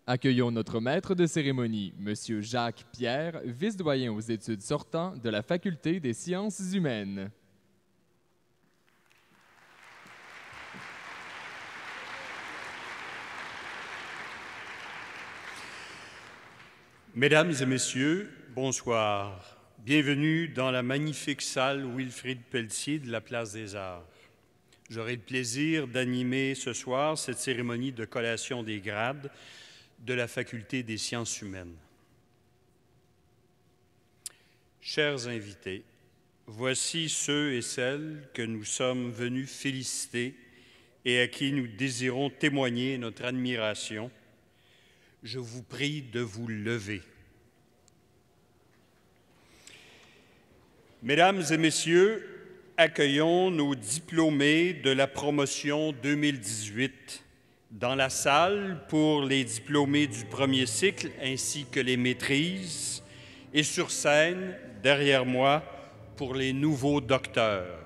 Accueillons notre maître de cérémonie, Monsieur Jacques Pierre, vice-doyen aux études sortant de la Faculté des sciences humaines. Mesdames et messieurs, bonsoir. Bienvenue dans la magnifique salle Wilfrid Pelletier de la Place des Arts. J'aurai le plaisir d'animer ce soir cette cérémonie de collation des grades de la Faculté des sciences humaines. Chers invités, voici ceux et celles que nous sommes venus féliciter et à qui nous désirons témoigner notre admiration. Je vous prie de vous lever. Mesdames et messieurs, accueillons nos diplômés de la promotion 2018 dans la salle pour les diplômés du premier cycle ainsi que les maîtrises et sur scène, derrière moi, pour les nouveaux docteurs.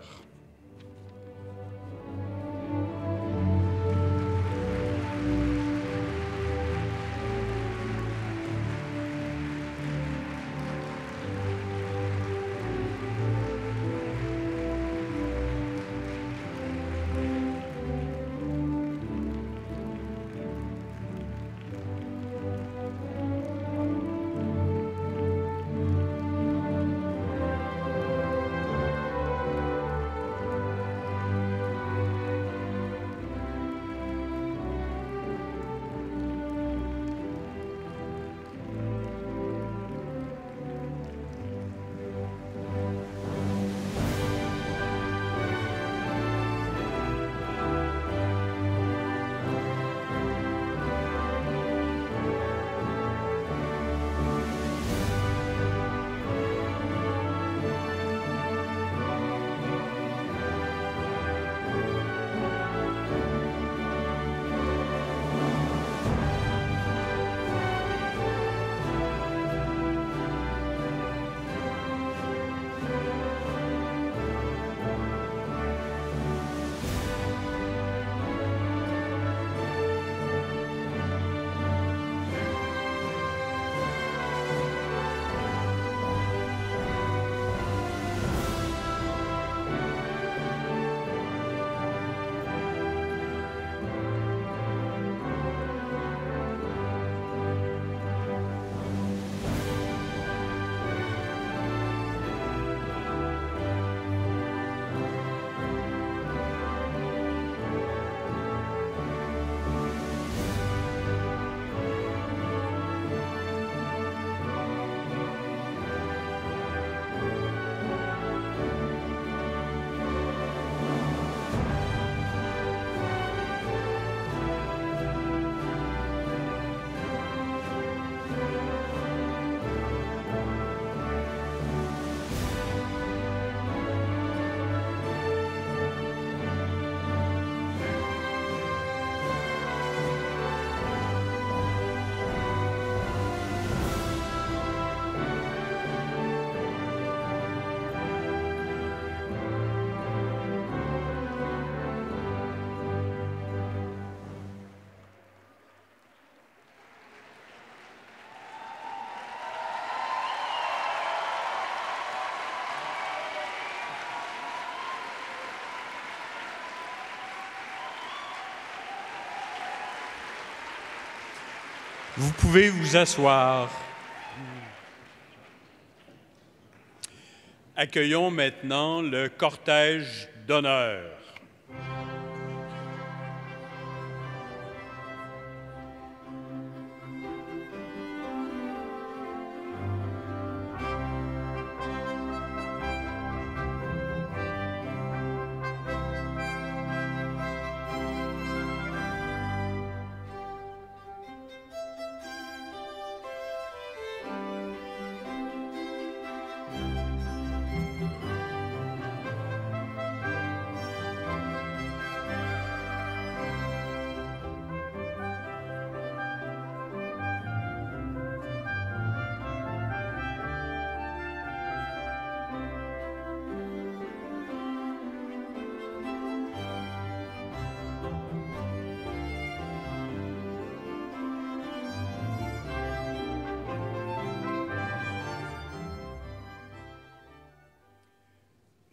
Vous pouvez vous asseoir. Accueillons maintenant le cortège d'honneur.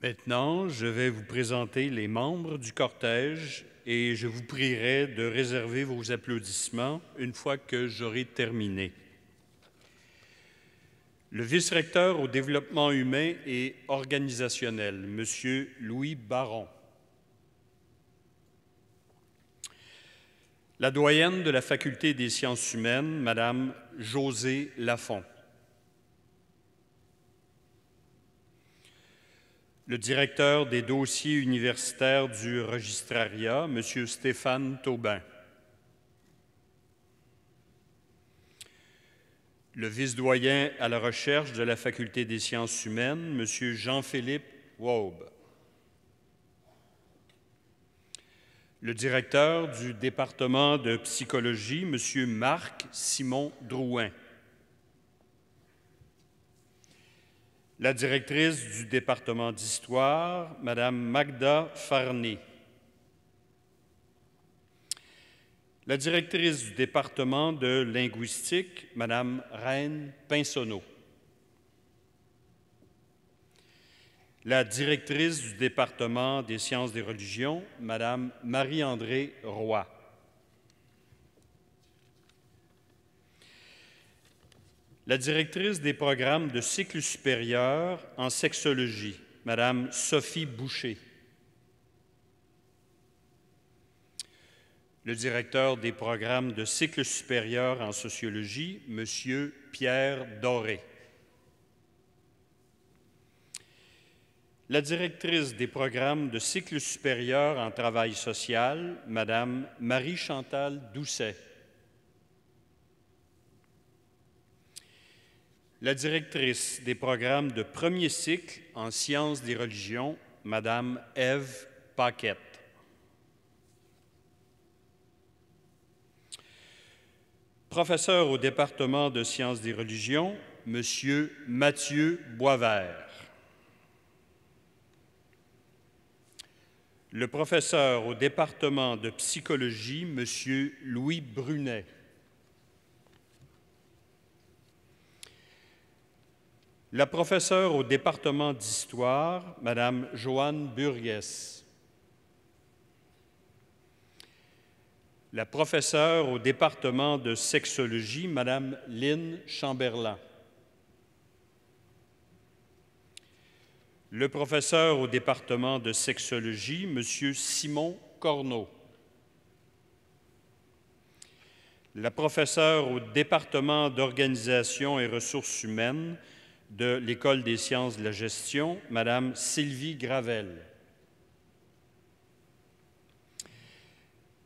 Maintenant, je vais vous présenter les membres du cortège et je vous prierai de réserver vos applaudissements une fois que j'aurai terminé. Le vice-recteur au développement humain et organisationnel, M. Louis Baron. La doyenne de la Faculté des sciences humaines, Mme Josée Lafont. Le directeur des dossiers universitaires du Registrariat, M. Stéphane Taubin. Le vice-doyen à la recherche de la Faculté des sciences humaines, M. Jean-Philippe Waube. Le directeur du département de psychologie, M. Marc-Simon Drouin. La directrice du département d'histoire, Mme Magda Farné. La directrice du département de linguistique, Mme Reine Pinsonneau. La directrice du département des sciences des religions, Mme Marie-Andrée Roy. La directrice des programmes de cycle supérieur en sexologie, Mme Sophie Boucher. Le directeur des programmes de cycle supérieur en sociologie, M. Pierre Doré. La directrice des programmes de cycle supérieur en travail social, Mme Marie-Chantal Doucet. La directrice des programmes de premier cycle en sciences des religions, Mme Ève Paquette. Professeur au département de sciences des religions, M. Mathieu Boisvert. Le professeur au département de psychologie, M. Louis Brunet. La professeure au département d'histoire, Mme Joanne Burgess. La professeure au département de sexologie, Mme Lynne Chamberlain. Le professeur au département de sexologie, M. Simon Corneau. La professeure au département d'organisation et ressources humaines de l'École des sciences de la gestion, Mme Sylvie Gravel.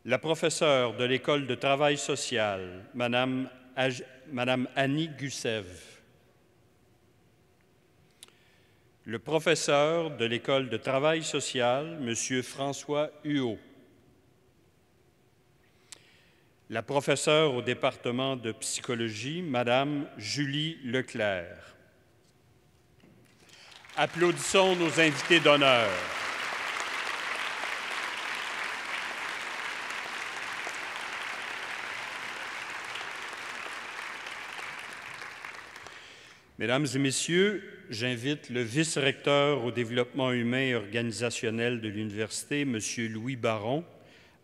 La professeure de l'École de travail social, Mme Annie Gussev. Le professeur de l'École de travail social, M. François Huot. La professeure au département de psychologie, Mme Julie Leclerc. Applaudissons nos invités d'honneur. Mesdames et Messieurs, j'invite le vice-recteur au développement humain et organisationnel de l'Université, M. Louis Baron,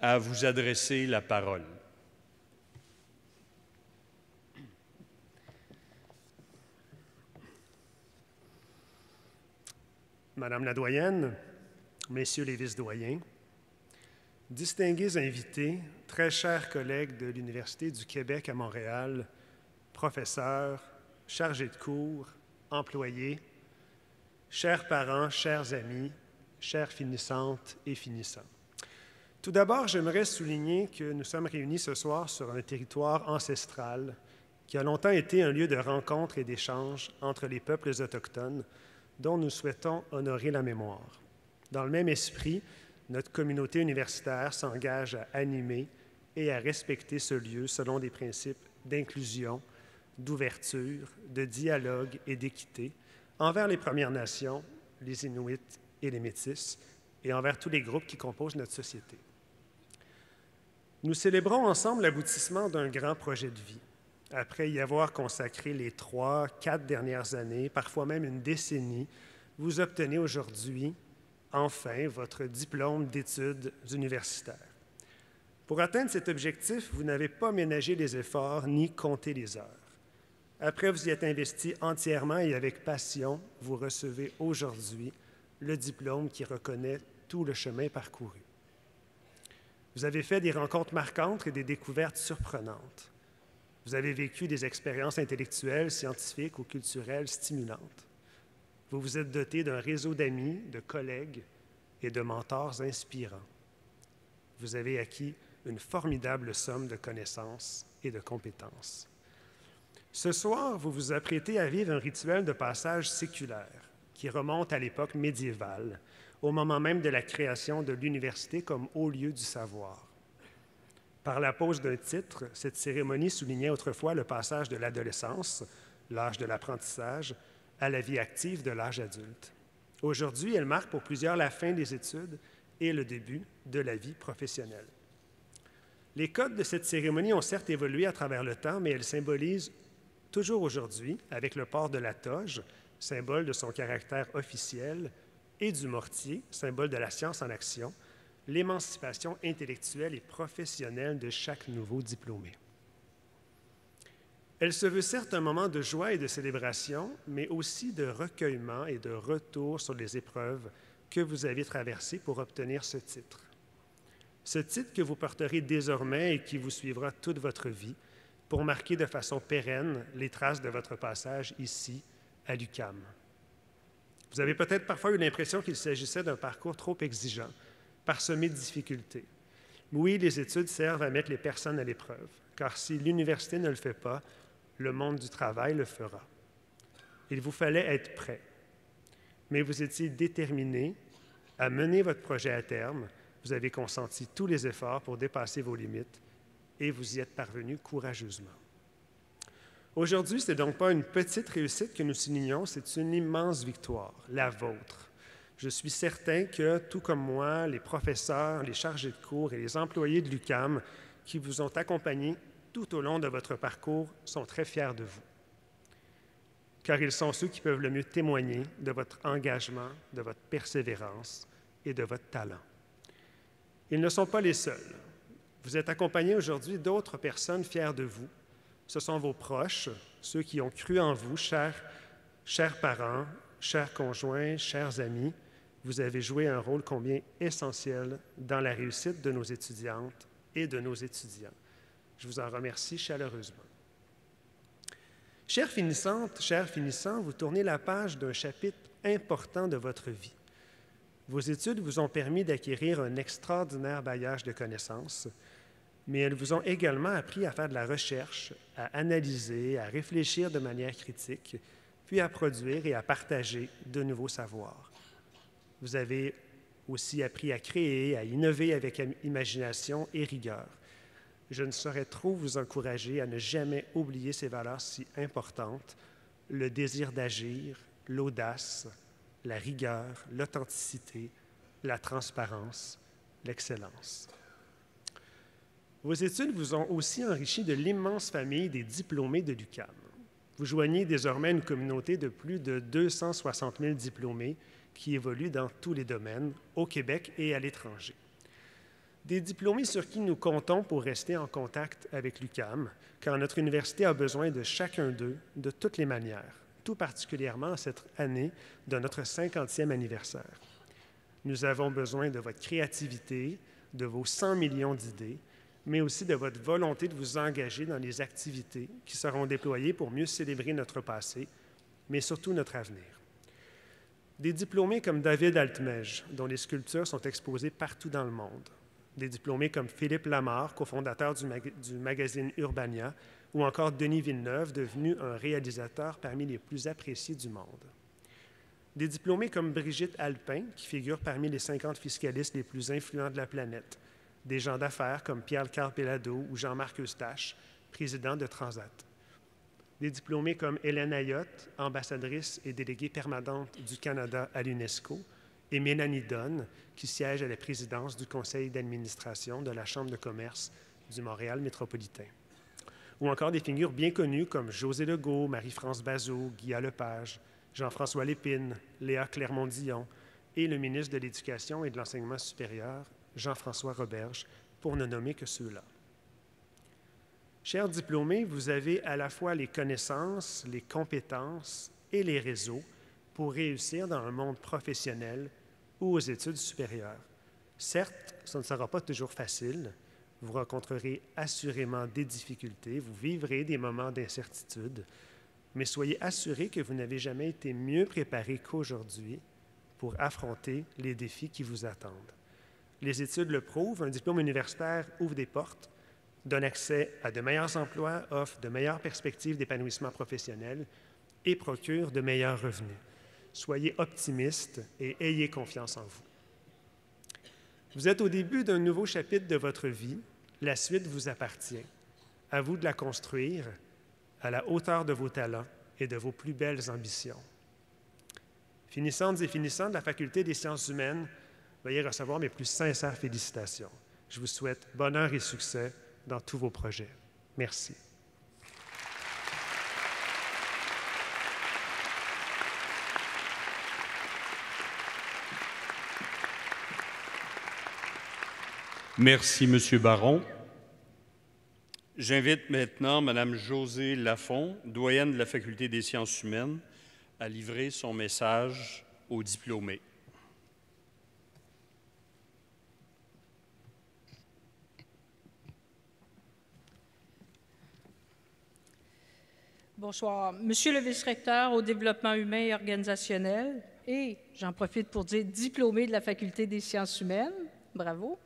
à vous adresser la parole. Madame la doyenne, Messieurs les vice-doyens, distingués invités, très chers collègues de l'Université du Québec à Montréal, professeurs, chargés de cours, employés, chers parents, chers amis, chères finissantes et finissants. Tout d'abord, j'aimerais souligner que nous sommes réunis ce soir sur un territoire ancestral qui a longtemps été un lieu de rencontre et d'échange entre les peuples autochtones dont nous souhaitons honorer la mémoire. Dans le même esprit, notre communauté universitaire s'engage à animer et à respecter ce lieu selon des principes d'inclusion, d'ouverture, de dialogue et d'équité envers les Premières Nations, les Inuits et les Métis, et envers tous les groupes qui composent notre société. Nous célébrons ensemble l'aboutissement d'un grand projet de vie. Après y avoir consacré les 3, 4 dernières années, parfois même une décennie, vous obtenez aujourd'hui enfin votre diplôme d'études universitaires. Pour atteindre cet objectif, vous n'avez pas ménagé les efforts ni compté les heures. Après vous y êtes investi entièrement et avec passion, vous recevez aujourd'hui le diplôme qui reconnaît tout le chemin parcouru. Vous avez fait des rencontres marquantes et des découvertes surprenantes. Vous avez vécu des expériences intellectuelles, scientifiques ou culturelles stimulantes. Vous vous êtes doté d'un réseau d'amis, de collègues et de mentors inspirants. Vous avez acquis une formidable somme de connaissances et de compétences. Ce soir, vous vous apprêtez à vivre un rituel de passage séculaire qui remonte à l'époque médiévale, au moment même de la création de l'université comme haut lieu du savoir. Par la pose d'un titre, cette cérémonie soulignait autrefois le passage de l'adolescence, l'âge de l'apprentissage, à la vie active de l'âge adulte. Aujourd'hui, elle marque pour plusieurs la fin des études et le début de la vie professionnelle. Les codes de cette cérémonie ont certes évolué à travers le temps, mais elle symbolise toujours aujourd'hui, avec le port de la toge, symbole de son caractère officiel, et du mortier, symbole de la science en action, l'émancipation intellectuelle et professionnelle de chaque nouveau diplômé. Elle se veut certes un moment de joie et de célébration, mais aussi de recueillement et de retour sur les épreuves que vous avez traversées pour obtenir ce titre. Ce titre que vous porterez désormais et qui vous suivra toute votre vie pour marquer de façon pérenne les traces de votre passage ici, à l'UQAM. Vous avez peut-être parfois eu l'impression qu'il s'agissait d'un parcours trop exigeant, parsemé de difficultés. Oui, les études servent à mettre les personnes à l'épreuve, car si l'université ne le fait pas, le monde du travail le fera. Il vous fallait être prêt, mais vous étiez déterminé à mener votre projet à terme. Vous avez consenti tous les efforts pour dépasser vos limites et vous y êtes parvenu courageusement. Aujourd'hui, ce n'est donc pas une petite réussite que nous soulignons, c'est une immense victoire, la vôtre. Je suis certain que, tout comme moi, les professeurs, les chargés de cours et les employés de l'UQAM qui vous ont accompagnés tout au long de votre parcours sont très fiers de vous, car ils sont ceux qui peuvent le mieux témoigner de votre engagement, de votre persévérance et de votre talent. Ils ne sont pas les seuls. Vous êtes accompagnés aujourd'hui d'autres personnes fières de vous. Ce sont vos proches, ceux qui ont cru en vous, chers parents, chers conjoints, chers amis. Vous avez joué un rôle combien essentiel dans la réussite de nos étudiantes et de nos étudiants. Je vous en remercie chaleureusement. Chères finissantes, chers finissants, vous tournez la page d'un chapitre important de votre vie. Vos études vous ont permis d'acquérir un extraordinaire bagage de connaissances, mais elles vous ont également appris à faire de la recherche, à analyser, à réfléchir de manière critique, puis à produire et à partager de nouveaux savoirs. Vous avez aussi appris à créer, à innover avec imagination et rigueur. Je ne saurais trop vous encourager à ne jamais oublier ces valeurs si importantes, le désir d'agir, l'audace, la rigueur, l'authenticité, la transparence, l'excellence. Vos études vous ont aussi enrichi de l'immense famille des diplômés de l'UQAM. Vous joignez désormais une communauté de plus de 260 000 diplômés qui évoluent dans tous les domaines, au Québec et à l'étranger. Des diplômés sur qui nous comptons pour rester en contact avec l'UQAM, car notre université a besoin de chacun d'eux de toutes les manières, tout particulièrement cette année de notre 50e anniversaire. Nous avons besoin de votre créativité, de vos 100 millions d'idées, mais aussi de votre volonté de vous engager dans les activités qui seront déployées pour mieux célébrer notre passé, mais surtout notre avenir. Des diplômés comme David Altmej, dont les sculptures sont exposées partout dans le monde. Des diplômés comme Philippe Lamarre, cofondateur du magazine Urbania, ou encore Denis Villeneuve, devenu un réalisateur parmi les plus appréciés du monde. Des diplômés comme Brigitte Alpin, qui figure parmi les 50 fiscalistes les plus influents de la planète. Des gens d'affaires comme Pierre-Carl Péladeau ou Jean-Marc Eustache, président de Transat. Des diplômés comme Hélène Ayotte, ambassadrice et déléguée permanente du Canada à l'UNESCO, et Mélanie Donne, qui siège à la présidence du conseil d'administration de la Chambre de commerce du Montréal métropolitain. Ou encore des figures bien connues comme José Legault, Marie-France Bazot, Guy Lepage, Jean-François Lépine, Léa Clermont-Dion, et le ministre de l'Éducation et de l'Enseignement supérieur, Jean-François Roberge, pour ne nommer que ceux-là. Chers diplômés, vous avez à la fois les connaissances, les compétences et les réseaux pour réussir dans un monde professionnel ou aux études supérieures. Certes, ce ne sera pas toujours facile. Vous rencontrerez assurément des difficultés, vous vivrez des moments d'incertitude, mais soyez assurés que vous n'avez jamais été mieux préparé qu'aujourd'hui pour affronter les défis qui vous attendent. Les études le prouvent, un diplôme universitaire ouvre des portes, donne accès à de meilleurs emplois, offre de meilleures perspectives d'épanouissement professionnel et procure de meilleurs revenus. Soyez optimistes et ayez confiance en vous. Vous êtes au début d'un nouveau chapitre de votre vie. La suite vous appartient. À vous de la construire à la hauteur de vos talents et de vos plus belles ambitions. Finissantes et finissants de la Faculté des sciences humaines, veuillez recevoir mes plus sincères félicitations. Je vous souhaite bonheur et succès dans tous vos projets. Merci. Merci, M. Baron. J'invite maintenant Mme Josée Lafont, doyenne de la Faculté des sciences humaines, à livrer son message aux diplômés. Bonsoir. Monsieur le vice-recteur au développement humain et organisationnel et, j'en profite pour dire, diplômé de la Faculté des sciences humaines, bravo.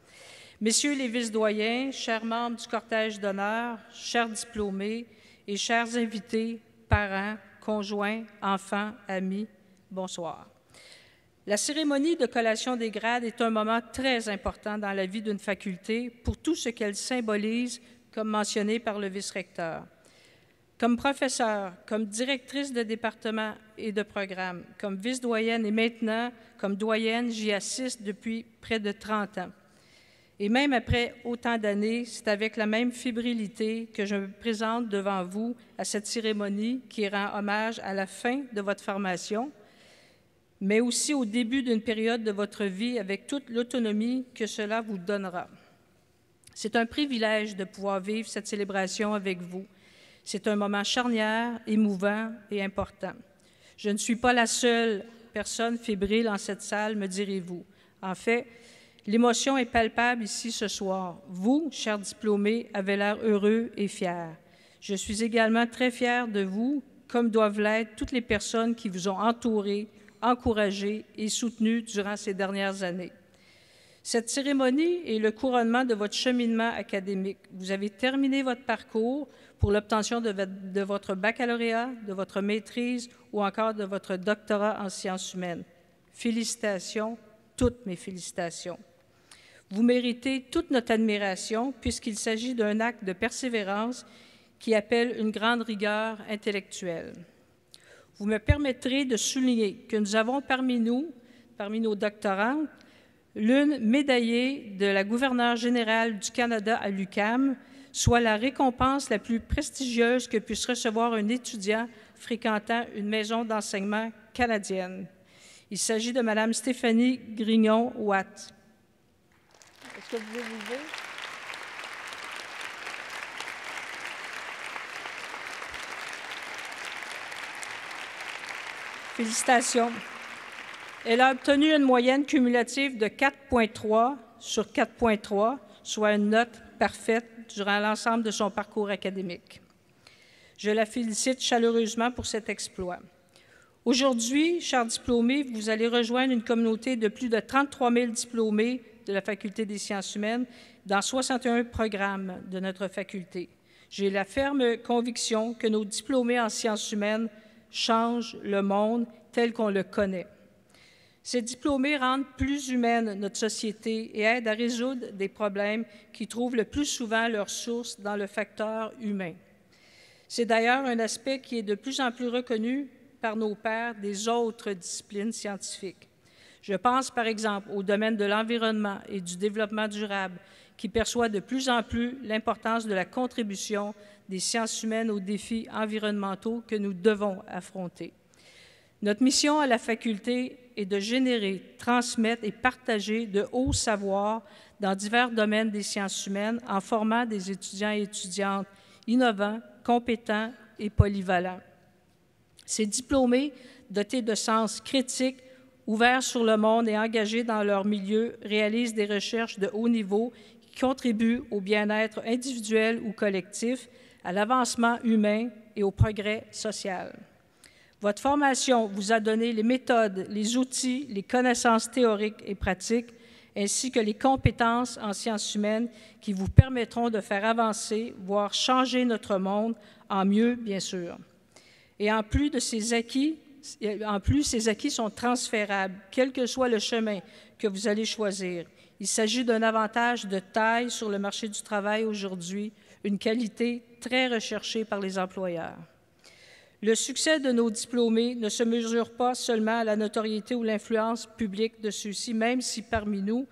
Messieurs les vice-doyens, chers membres du cortège d'honneur, chers diplômés et chers invités, parents, conjoints, enfants, amis, bonsoir. La cérémonie de collation des grades est un moment très important dans la vie d'une faculté pour tout ce qu'elle symbolise, comme mentionné par le vice-recteur. Comme professeure, comme directrice de département et de programme, comme vice-doyenne et maintenant comme doyenne, j'y assiste depuis près de 30 ans. Et même après autant d'années, c'est avec la même fébrilité que je me présente devant vous à cette cérémonie qui rend hommage à la fin de votre formation, mais aussi au début d'une période de votre vie avec toute l'autonomie que cela vous donnera. C'est un privilège de pouvoir vivre cette célébration avec vous. C'est un moment charnière, émouvant et important. Je ne suis pas la seule personne fébrile en cette salle, me direz-vous. En fait, l'émotion est palpable ici ce soir. Vous, chers diplômés, avez l'air heureux et fiers. Je suis également très fière de vous, comme doivent l'être toutes les personnes qui vous ont entouré, encouragé et soutenu durant ces dernières années. Cette cérémonie est le couronnement de votre cheminement académique. Vous avez terminé votre parcours pour l'obtention de votre baccalauréat, de votre maîtrise ou encore de votre doctorat en sciences humaines. Félicitations, toutes mes félicitations. Vous méritez toute notre admiration puisqu'il s'agit d'un acte de persévérance qui appelle une grande rigueur intellectuelle. Vous me permettrez de souligner que nous avons parmi nos doctorantes, l'une médaillée de la gouverneure générale du Canada à l'UQAM, soit la récompense la plus prestigieuse que puisse recevoir un étudiant fréquentant une maison d'enseignement canadienne. Il s'agit de Mme Stéphanie Grignon-Watt. Est-ce que vous pouvez vous lever? Félicitations. Elle a obtenu une moyenne cumulative de 4,3 sur 4,3, soit une note parfaite durant l'ensemble de son parcours académique. Je la félicite chaleureusement pour cet exploit. Aujourd'hui, chers diplômés, vous allez rejoindre une communauté de plus de 33 000 diplômés de la Faculté des sciences humaines dans 61 programmes de notre faculté. J'ai la ferme conviction que nos diplômés en sciences humaines changent le monde tel qu'on le connaît. Ces diplômés rendent plus humaine notre société et aident à résoudre des problèmes qui trouvent le plus souvent leur source dans le facteur humain. C'est d'ailleurs un aspect qui est de plus en plus reconnu par nos pairs des autres disciplines scientifiques. Je pense par exemple au domaine de l'environnement et du développement durable, qui perçoit de plus en plus l'importance de la contribution des sciences humaines aux défis environnementaux que nous devons affronter. Notre mission à la faculté est de générer, transmettre et partager de hauts savoirs dans divers domaines des sciences humaines en formant des étudiants et étudiantes innovants, compétents et polyvalents. Ces diplômés, dotés de sens critique, ouverts sur le monde et engagés dans leur milieu, réalisent des recherches de haut niveau qui contribuent au bien-être individuel ou collectif, à l'avancement humain et au progrès social. Votre formation vous a donné les méthodes, les outils, les connaissances théoriques et pratiques, ainsi que les compétences en sciences humaines qui vous permettront de faire avancer, voire changer notre monde en mieux, bien sûr. Et en plus, ces acquis sont transférables, quel que soit le chemin que vous allez choisir. Il s'agit d'un avantage de taille sur le marché du travail aujourd'hui, une qualité très recherchée par les employeurs. Le succès de nos diplômés ne se mesure pas seulement à la notoriété ou l'influence publique de ceux-ci, même si parmi nous,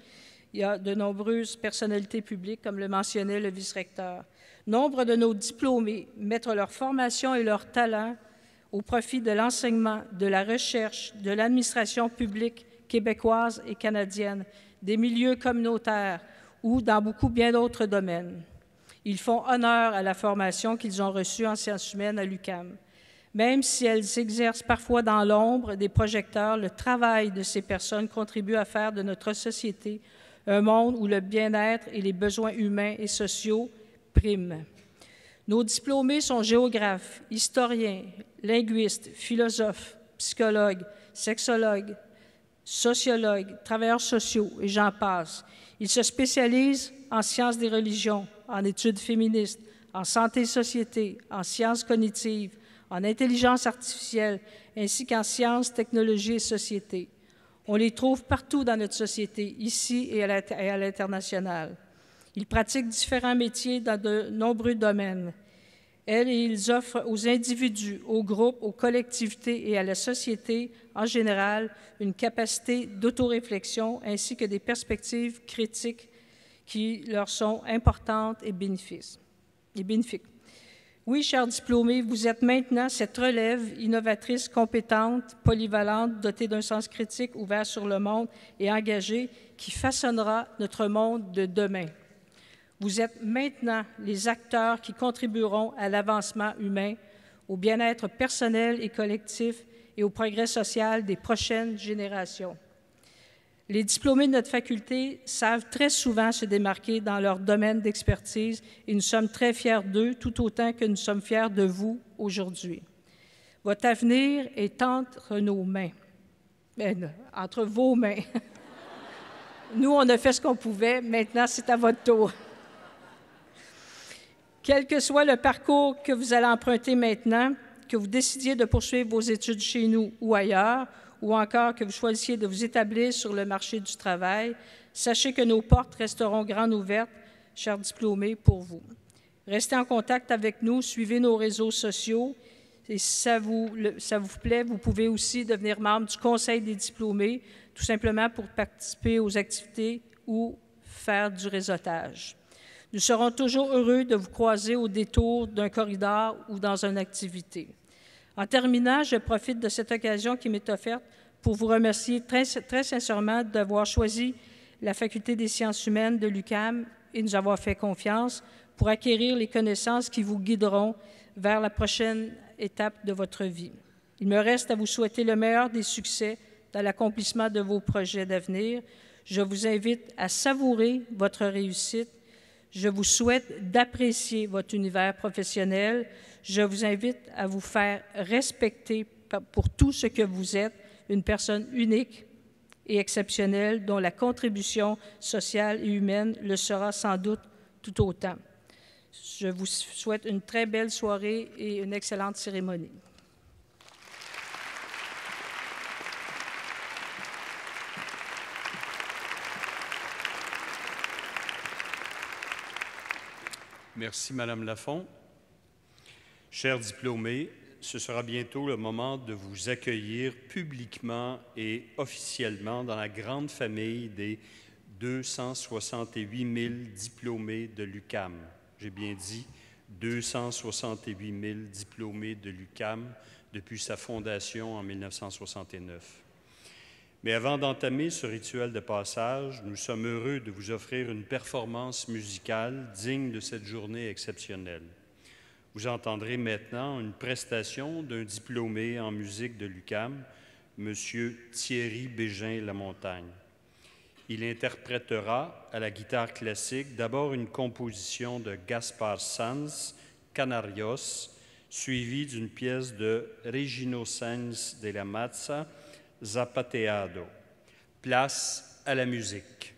il y a de nombreuses personnalités publiques, comme le mentionnait le vice-recteur. Nombre de nos diplômés mettent leur formation et leur talent au profit de l'enseignement, de la recherche, de l'administration publique québécoise et canadienne, des milieux communautaires ou dans beaucoup bien d'autres domaines. Ils font honneur à la formation qu'ils ont reçue en sciences humaines à l'UQAM. Même si elles s'exercent parfois dans l'ombre des projecteurs, le travail de ces personnes contribue à faire de notre société un monde où le bien-être et les besoins humains et sociaux priment. Nos diplômés sont géographes, historiens, linguistes, philosophes, psychologues, sexologues, sociologues, travailleurs sociaux, et j'en passe. Ils se spécialisent en sciences des religions, en études féministes, en santé et société, en sciences cognitives, en intelligence artificielle, ainsi qu'en sciences, technologies et société. On les trouve partout dans notre société, ici et à l'international. Ils pratiquent différents métiers dans de nombreux domaines. Ils offrent aux individus, aux groupes, aux collectivités et à la société en général une capacité d'autoréflexion ainsi que des perspectives critiques qui leur sont importantes et bénéfiques. Oui, chers diplômés, vous êtes maintenant cette relève innovatrice, compétente, polyvalente, dotée d'un sens critique, ouvert sur le monde et engagée qui façonnera notre monde de demain. Vous êtes maintenant les acteurs qui contribueront à l'avancement humain, au bien-être personnel et collectif et au progrès social des prochaines générations. Les diplômés de notre faculté savent très souvent se démarquer dans leur domaine d'expertise et nous sommes très fiers d'eux, tout autant que nous sommes fiers de vous aujourd'hui. Votre avenir est entre nos mains, entre vos mains. Nous, on a fait ce qu'on pouvait, maintenant c'est à votre tour. Quel que soit le parcours que vous allez emprunter maintenant, que vous décidiez de poursuivre vos études chez nous ou ailleurs, ou encore que vous choisissiez de vous établir sur le marché du travail, sachez que nos portes resteront grandes ouvertes, chers diplômés, pour vous. Restez en contact avec nous, suivez nos réseaux sociaux et si ça vous plaît, vous pouvez aussi devenir membre du Conseil des diplômés, tout simplement pour participer aux activités ou faire du réseautage. Nous serons toujours heureux de vous croiser au détour d'un corridor ou dans une activité. En terminant, je profite de cette occasion qui m'est offerte pour vous remercier très sincèrement d'avoir choisi la Faculté des sciences humaines de l'UQAM et nous avoir fait confiance pour acquérir les connaissances qui vous guideront vers la prochaine étape de votre vie. Il me reste à vous souhaiter le meilleur des succès dans l'accomplissement de vos projets d'avenir. Je vous invite à savourer votre réussite. Je vous souhaite d'apprécier votre univers professionnel. Je vous invite à vous faire respecter pour tout ce que vous êtes, une personne unique et exceptionnelle dont la contribution sociale et humaine le sera sans doute tout autant. Je vous souhaite une très belle soirée et une excellente cérémonie. Merci, Madame Lafont. Chers diplômés, ce sera bientôt le moment de vous accueillir publiquement et officiellement dans la grande famille des 268 000 diplômés de l'UQAM. J'ai bien dit 268 000 diplômés de l'UQAM depuis sa fondation en 1969. Mais avant d'entamer ce rituel de passage, nous sommes heureux de vous offrir une performance musicale digne de cette journée exceptionnelle. Vous entendrez maintenant une prestation d'un diplômé en musique de l'UQAM, M. Thierry Bégin-Lamontagne. Il interprétera à la guitare classique d'abord une composition de Gaspar Sanz, Canarios, suivie d'une pièce de Regino Sáenz de la Mazza, Zapateado. Place à la musique.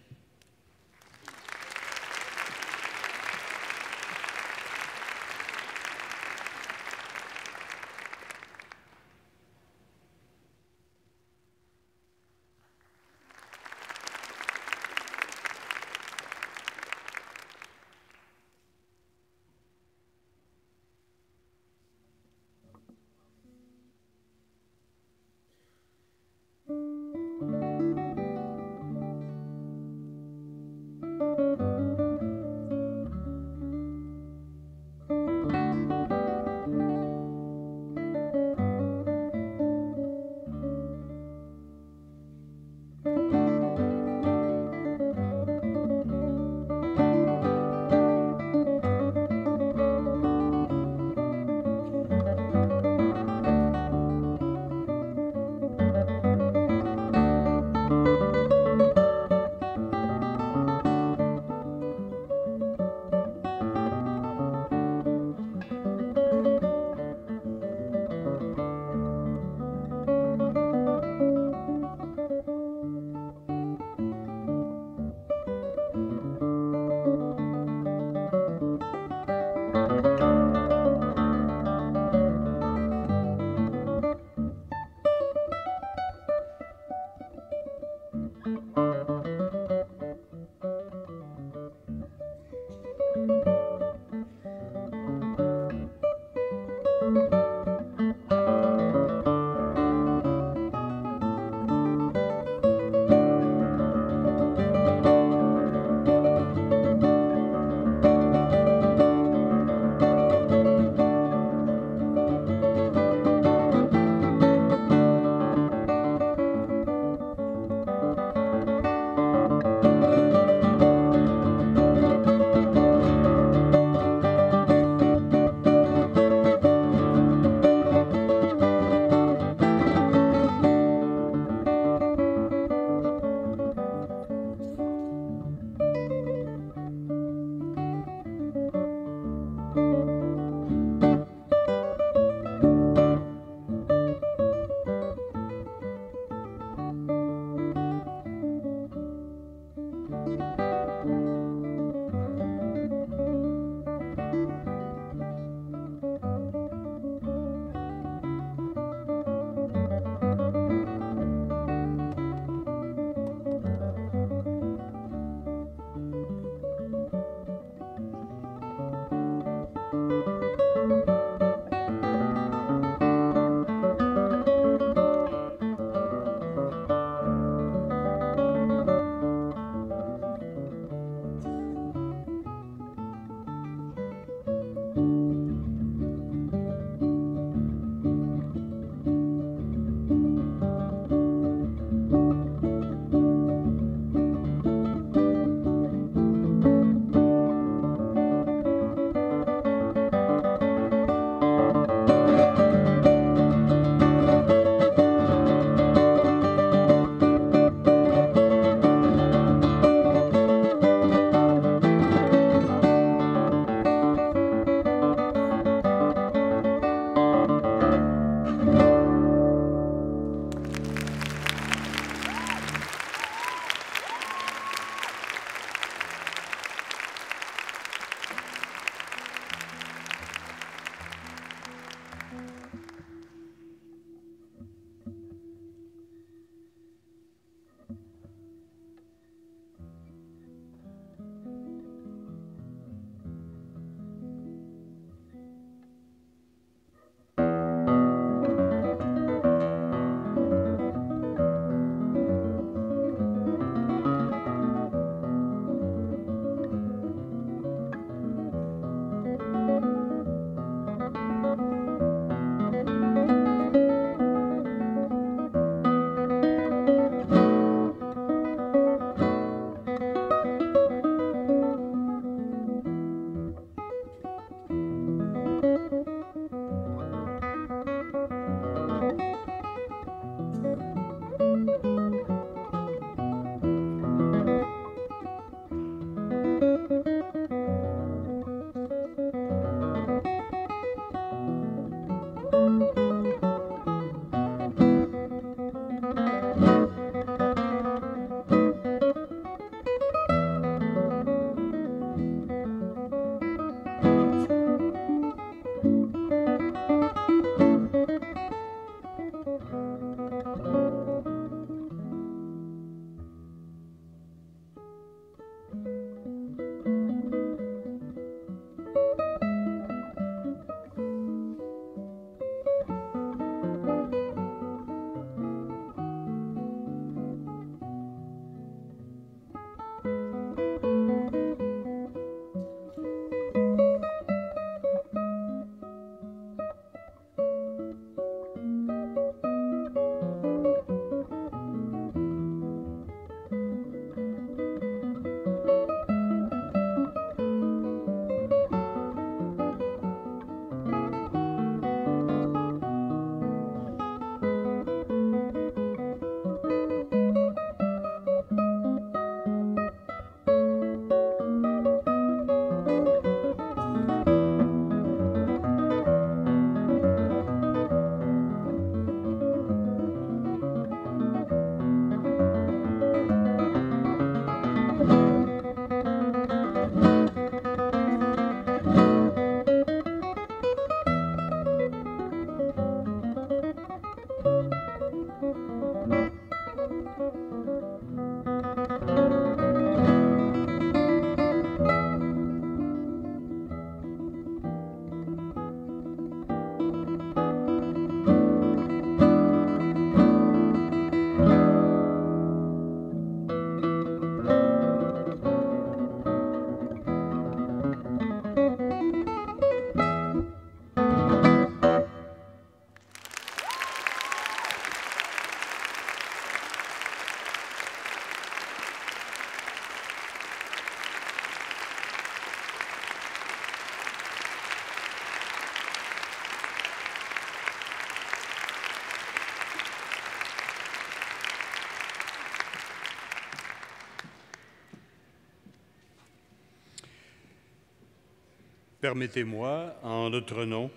Permettez-moi, en notre nom,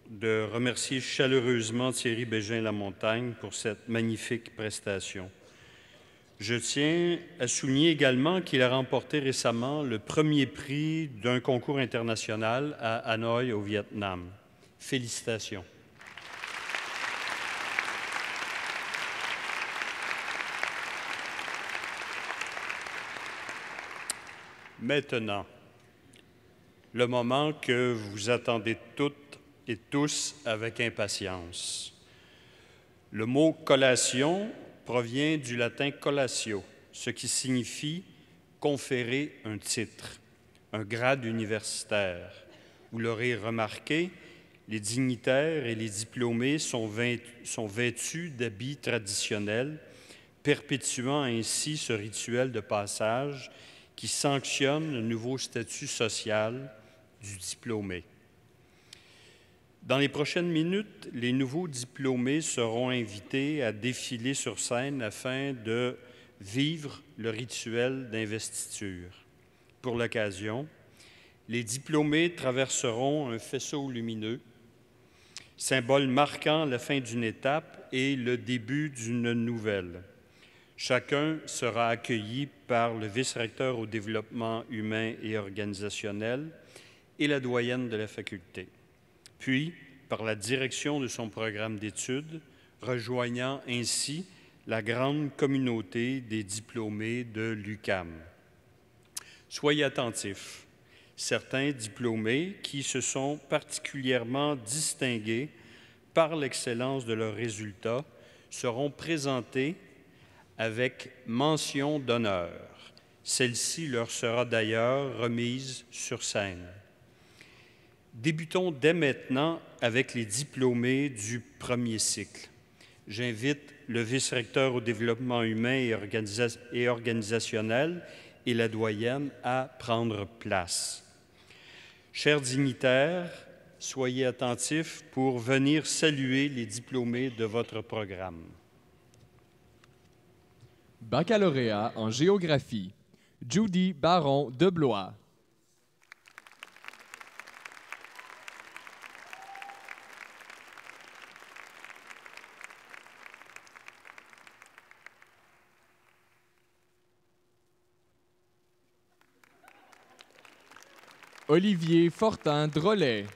de remercier chaleureusement Thierry Bégin-Lamontagne pour cette magnifique prestation. Je tiens à souligner également qu'il a remporté récemment le premier prix d'un concours international à Hanoï, au Vietnam. Félicitations. Maintenant, le moment que vous attendez toutes et tous avec impatience. Le mot « collation » provient du latin « collatio », ce qui signifie conférer un titre, un grade universitaire. Vous l'aurez remarqué, les dignitaires et les diplômés sont vêtus d'habits traditionnels, perpétuant ainsi ce rituel de passage qui sanctionne le nouveau statut social du diplômé. Dans les prochaines minutes, les nouveaux diplômés seront invités à défiler sur scène afin de vivre le rituel d'investiture. Pour l'occasion, les diplômés traverseront un faisceau lumineux, symbole marquant la fin d'une étape et le début d'une nouvelle. Chacun sera accueilli par le vice-recteur au développement humain et organisationnel et la doyenne de la faculté, puis par la direction de son programme d'études, rejoignant ainsi la grande communauté des diplômés de l'UQAM. Soyez attentifs. Certains diplômés qui se sont particulièrement distingués par l'excellence de leurs résultats seront présentés avec mention d'honneur. Celle-ci leur sera d'ailleurs remise sur scène. Débutons dès maintenant avec les diplômés du premier cycle. J'invite le vice-recteur au développement humain et organisationnel et la doyenne à prendre place. Chers dignitaires, soyez attentifs pour venir saluer les diplômés de votre programme. Baccalauréat en géographie, Judy Baron de Blois. Olivier Fortin-Drolet.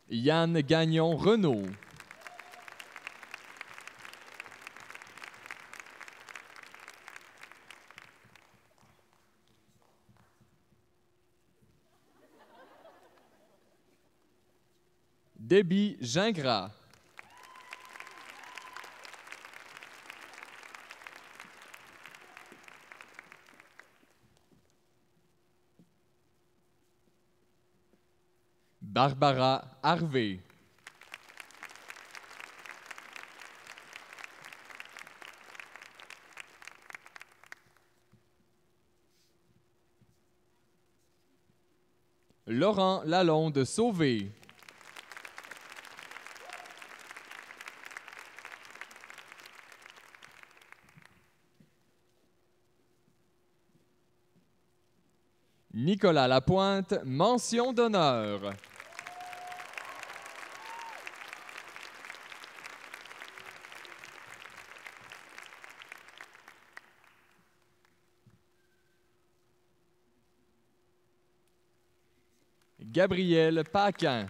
Yann Gagnon-Renaud. Debbie Gingras. Barbara Harvey. Laurent Lalonde-Sauvé. Nicolas Lapointe, mention d'honneur. Gabriel Paquin.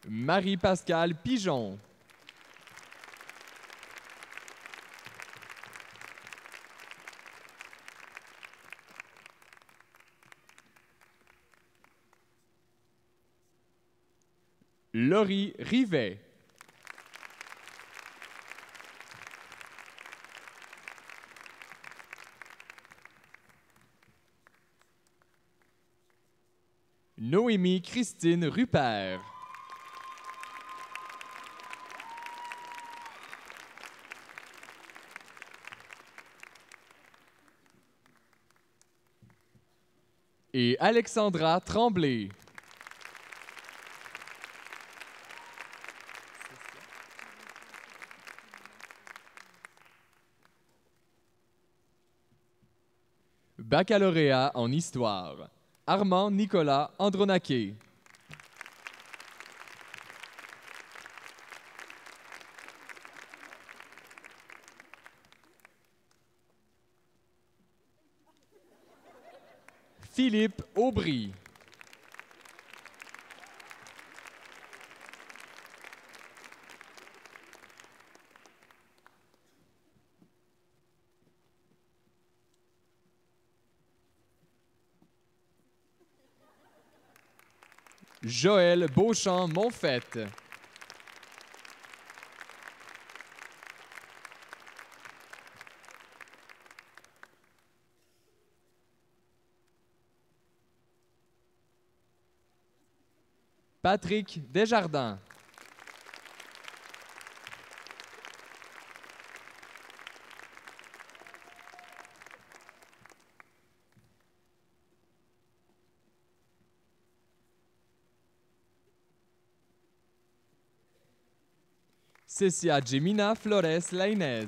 Marie-Pascale Pigeon. Laurie Rivet. Noémie Christine Rupert. et Alexandra Tremblay. Baccalauréat en histoire, Armand Nicolas Andronaquet. Philippe Aubry. Joël Beauchamp-Monfette. Patrick Desjardins. Cécia Gemina Flores Lainez.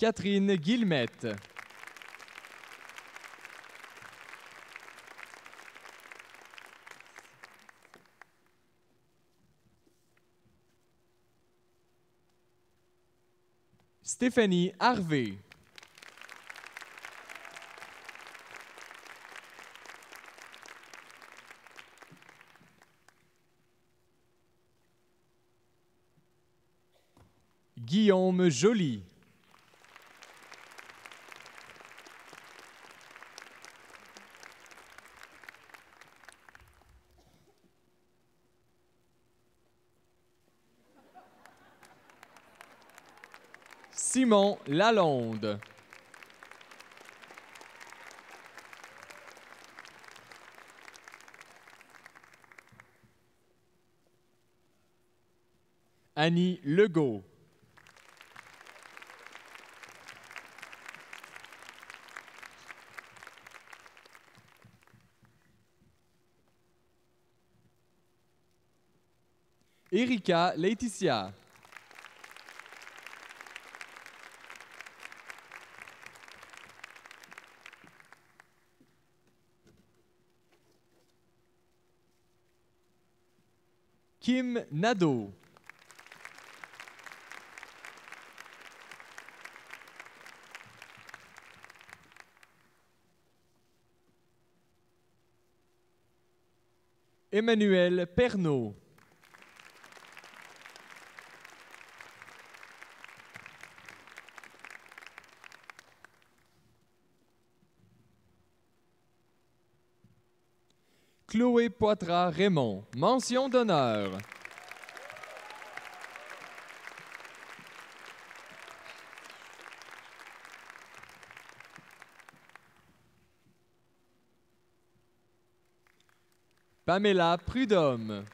Catherine Guillemette. Stéphanie Harvey. Guillaume Joly. Simon Lalonde. Annie Legault. Erika Laetitia. Kim Nadeau. Emmanuel Pernaud. Chloé Poitras-Raymond, mention d'honneur. Pamela Prudhomme.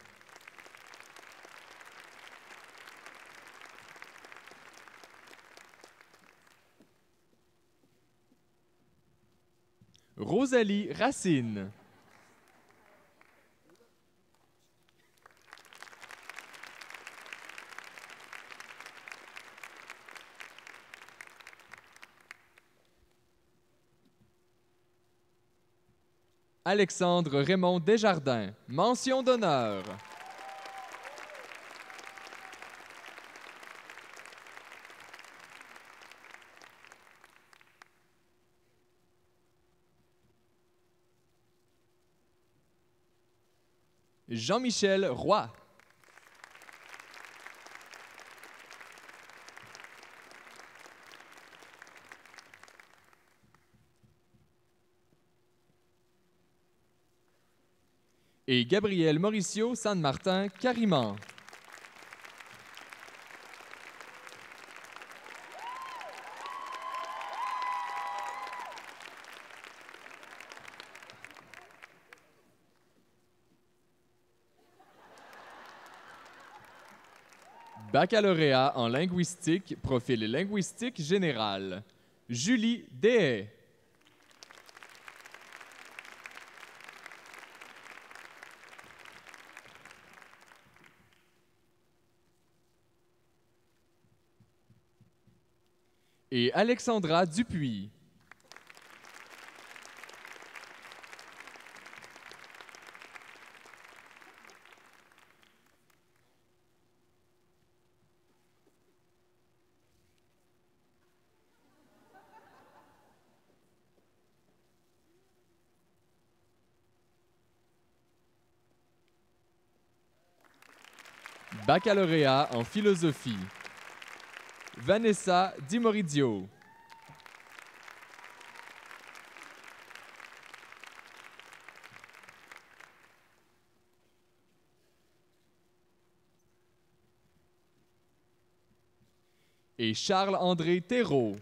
Rosalie Racine. Alexandre Raymond Desjardins, mention d'honneur. Jean-Michel Roy. Et Gabriel Mauricio San Martin Cariman. Baccalauréat en linguistique, profil linguistique général. Julie Dehaye. Et Alexandra Dupuis. Baccalauréat en philosophie. Vanessa Di Maurizio. Et Charles-André Thérault.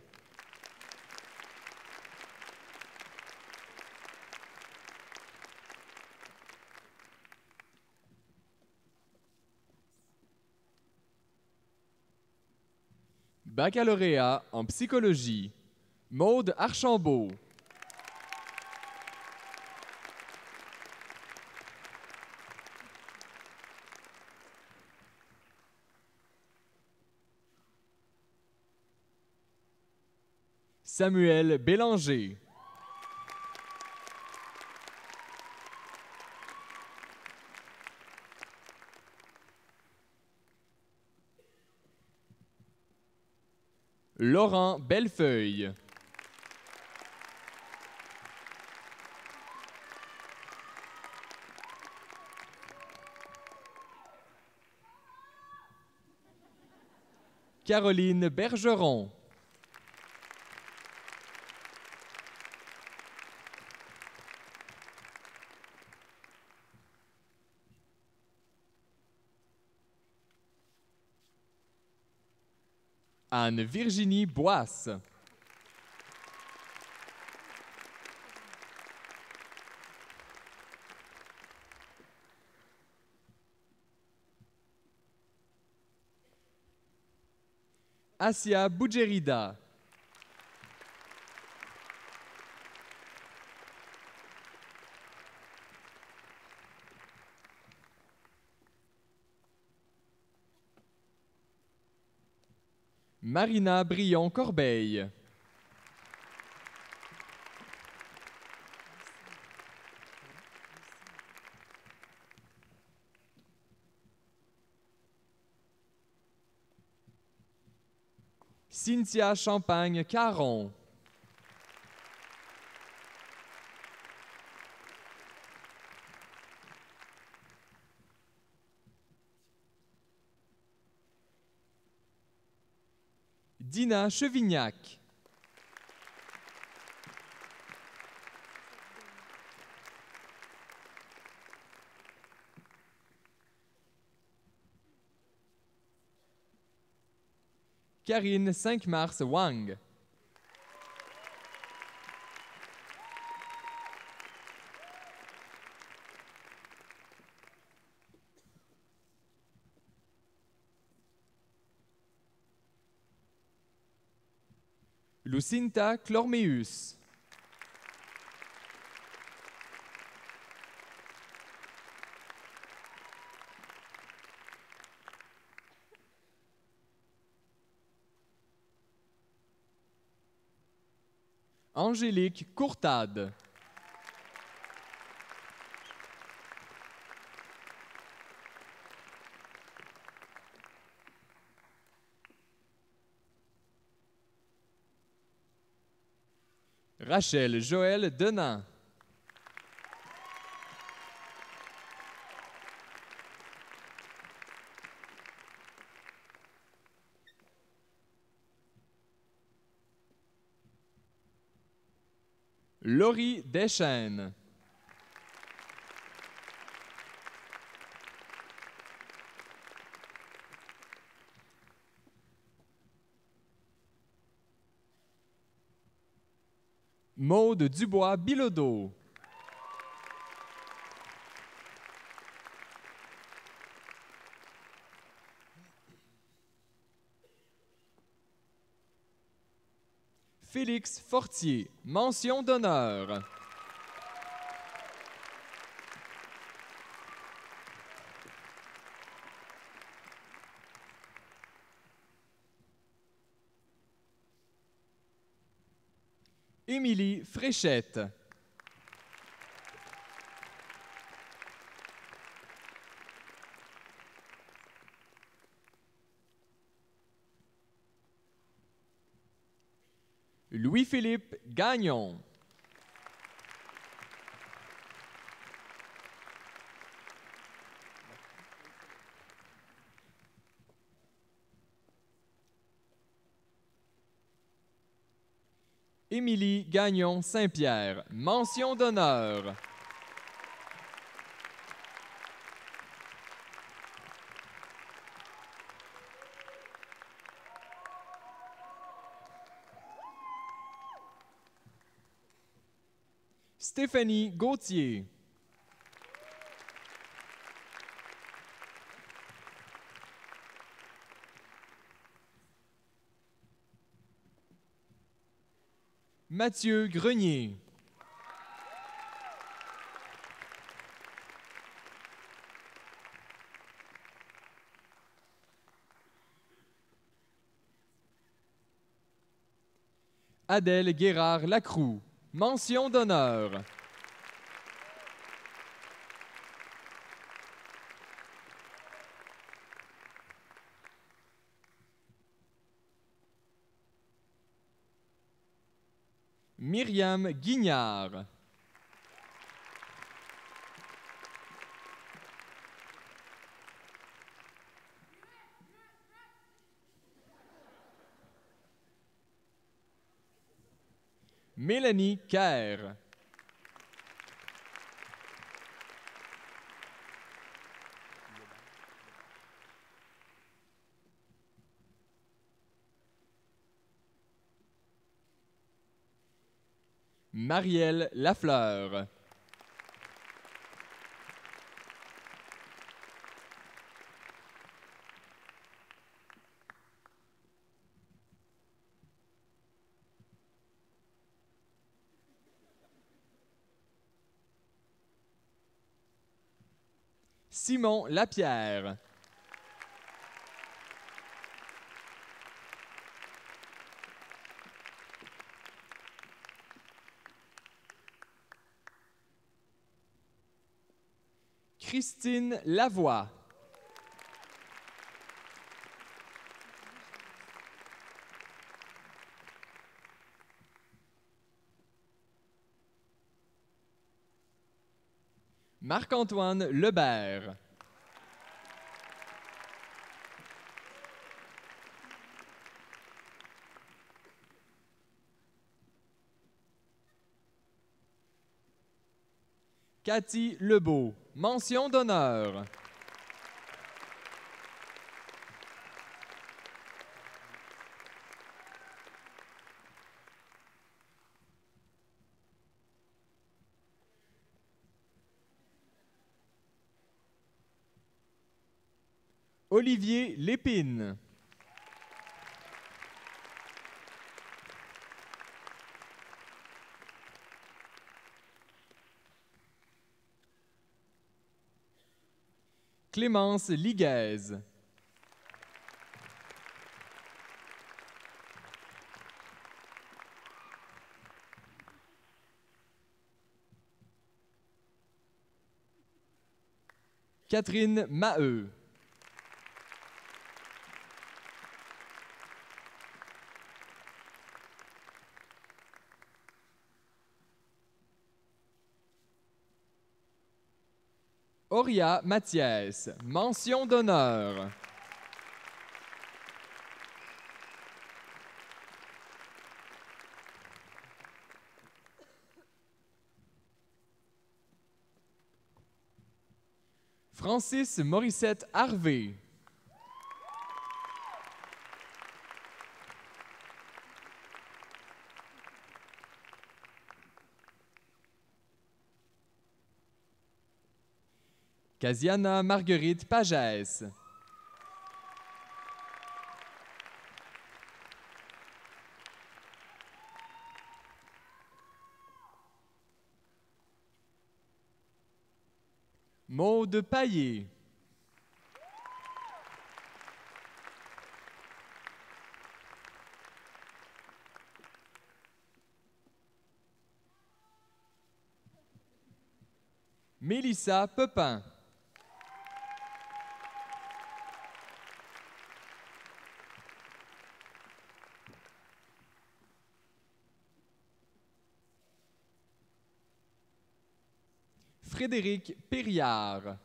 Baccalauréat en psychologie. Maude Archambault. Samuel Bélanger. Laurent Bellefeuille. Caroline Bergeron. Anne-Virginie Boisse. Assia Boudjerida. Marina Brion-Corbeil. Cynthia Champagne-Caron. Dina Chevignac. Karine 5 Mars Wang. Lucinta Chlormeus. Angélique Courtade. Rachel Joël Denan. Laurie Deschênes. Maude Dubois-Bilodeau. Félix Fortier, mention d'honneur. Émilie Fréchette. Louis-Philippe Gagnon. Émilie Gagnon Saint-Pierre, mention d'honneur. Stéphanie Gauthier. Mathieu Grenier. Adèle Guérard-Lacroux, mention d'honneur. Myriam Guignard. Mélanie Kerr. Marielle Lafleur. Simon Lapierre. Christine Lavoie. Marc-Antoine Lebert. Cathy Lebeau, mention d'honneur. Olivier Lépine. Clémence Liguez. Catherine Maheu. Auria Mathiès, mention d'honneur. Francis Morissette Harvey. Casiana Marguerite Pagès. Maude Paillé. Mélissa Pepin. Frédéric Périard.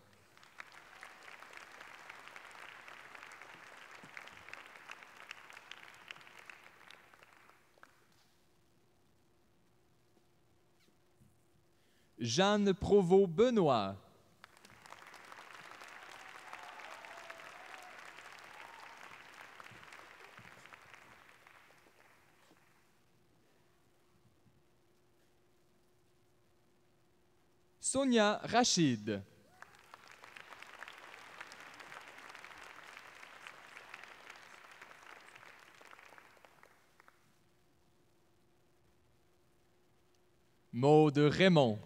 Jeanne Provost-Benoît. Sonia Rachid. Maude Raymond.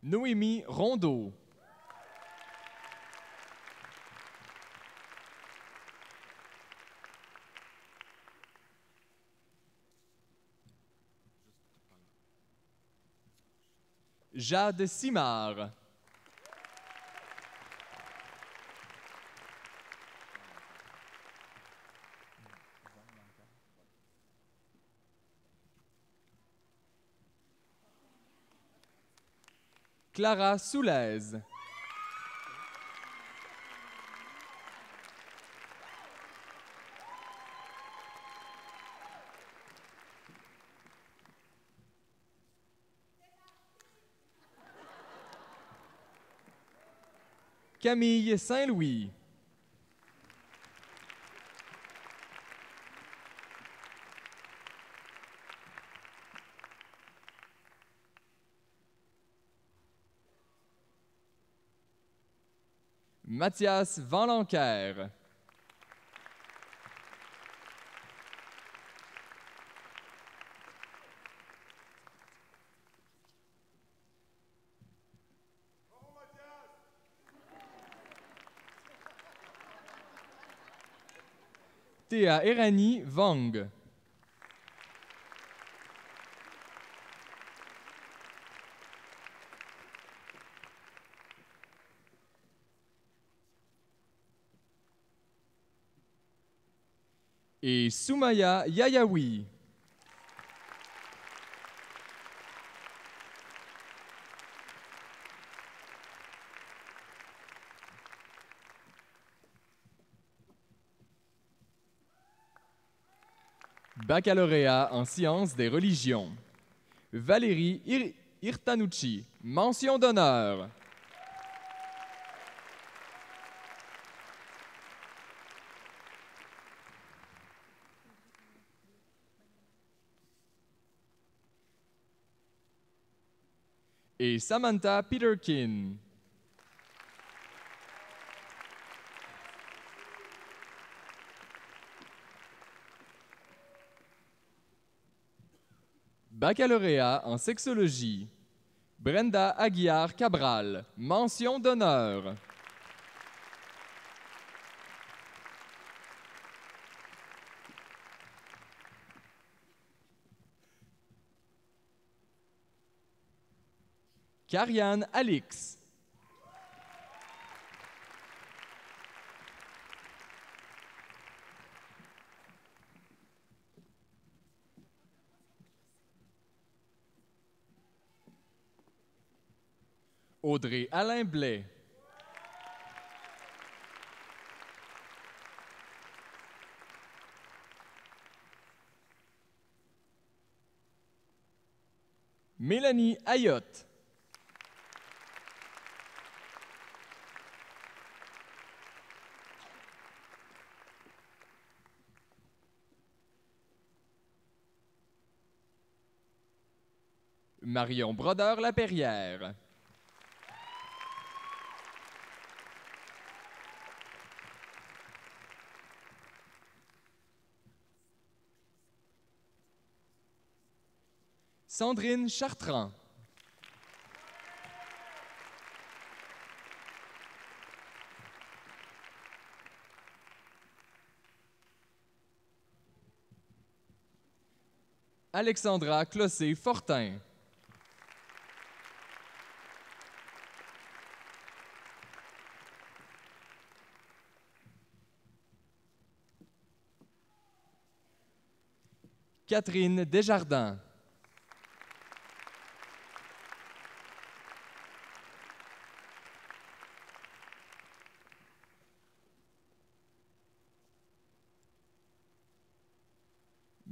Noémie Rondeau. Jade Simard. Clara Soulaise. Camille Saint-Louis. Mathias Vanlancker. Théa Erani Vang. Et Soumaya Yayaoui. Baccalauréat en sciences des religions. Valérie Irtanucci, mention d'honneur. Et Samantha Peterkin. Baccalauréat en sexologie. Brenda Aguiar Cabral, mention d'honneur. Kariane Alix. Audrey Alain Blais. Mélanie Ayotte. Marion Brodeur-Lapérière. Sandrine Chartrand. Alexandra Clossé-Fortin. Catherine Desjardins.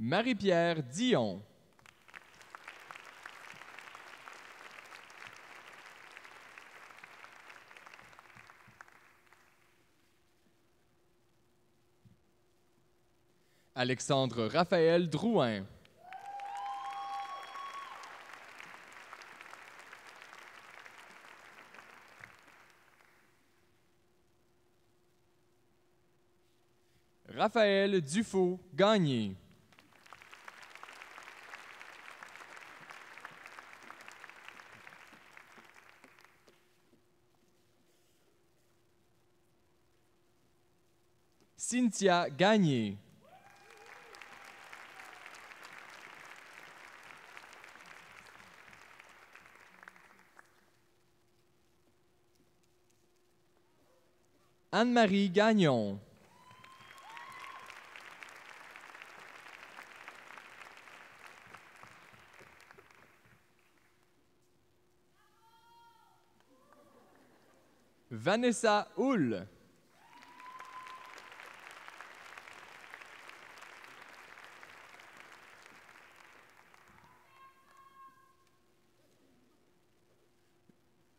Marie-Pierre Dion. Alexandre Raphaël Drouin. Raphaël Dufault-Gagné. Cynthia Gagné. Anne-Marie Gagnon. Vanessa Houle.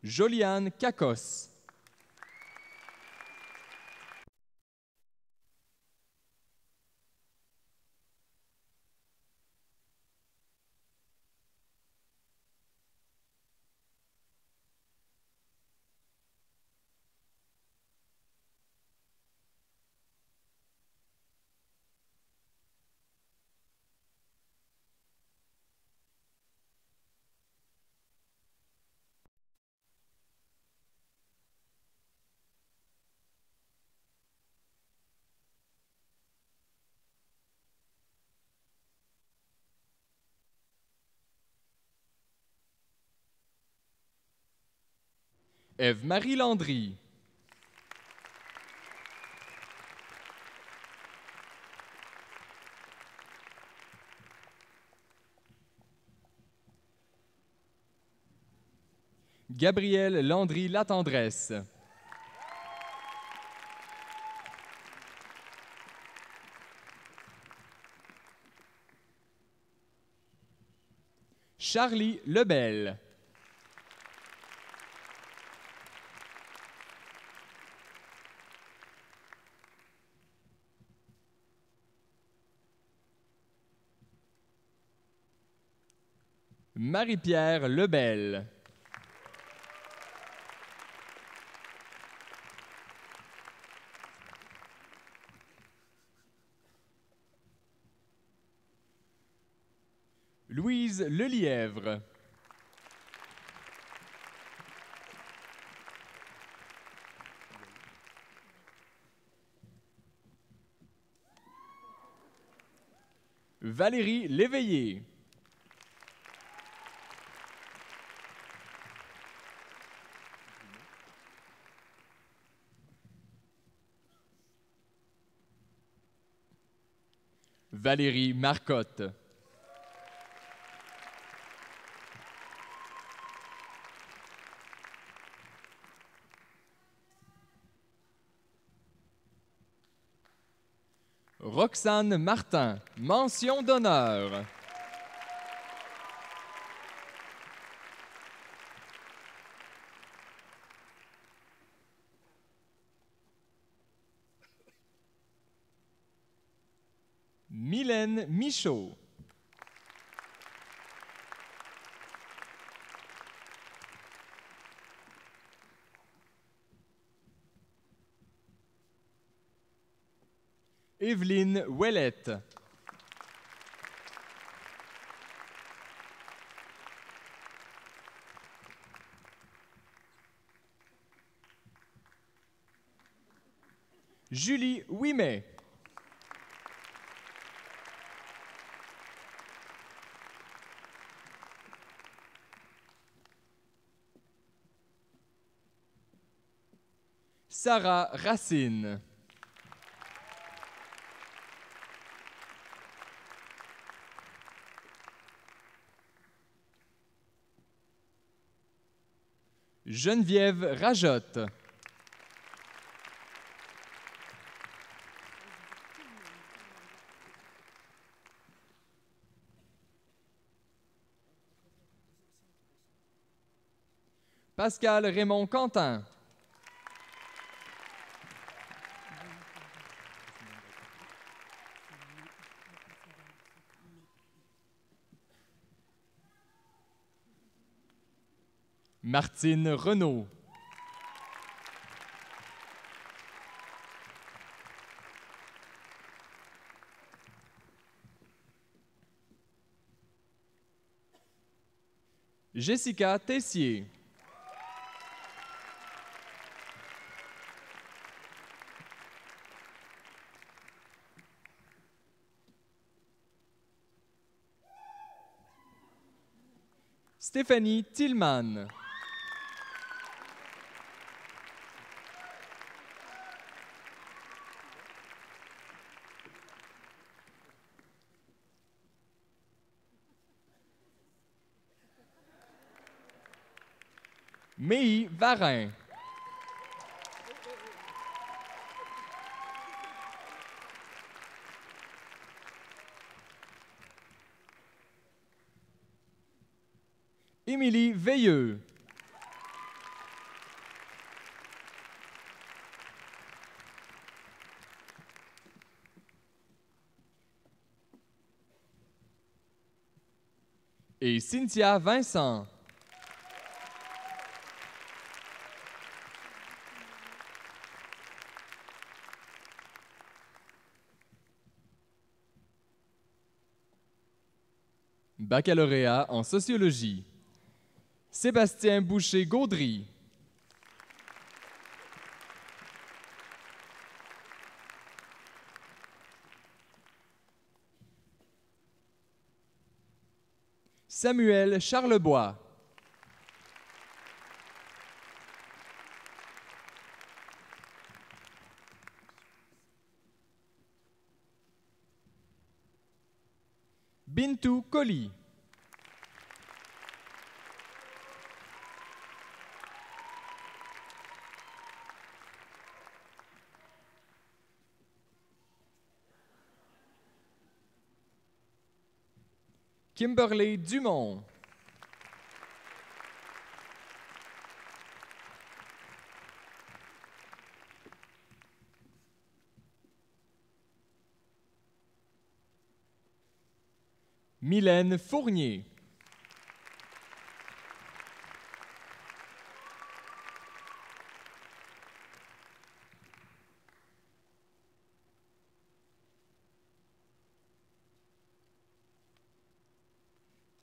Joliane Cacos. Ève-Marie Landry. Gabrielle Landry-Latendresse. Charlie Lebel. Marie-Pierre Lebel. Louise Lelièvre. Valérie Léveillé. Valérie Marcotte. Roxane Martin, mention d'honneur. Mylène Michaud. Evelyne Ouellette. Julie Ouimet. Sarah Racine. Geneviève Rajotte. Pascal Raymond Quentin. Martine Renaud. Jessica Tessier. Stéphanie Tillman. Méhi Varin. Émilie Veilleux. Et Cynthia Vincent. Baccalauréat en sociologie. Sébastien Boucher-Gaudry. Samuel Charlebois. Bintou Colli. Kimberly Dumont. Mylène Fournier.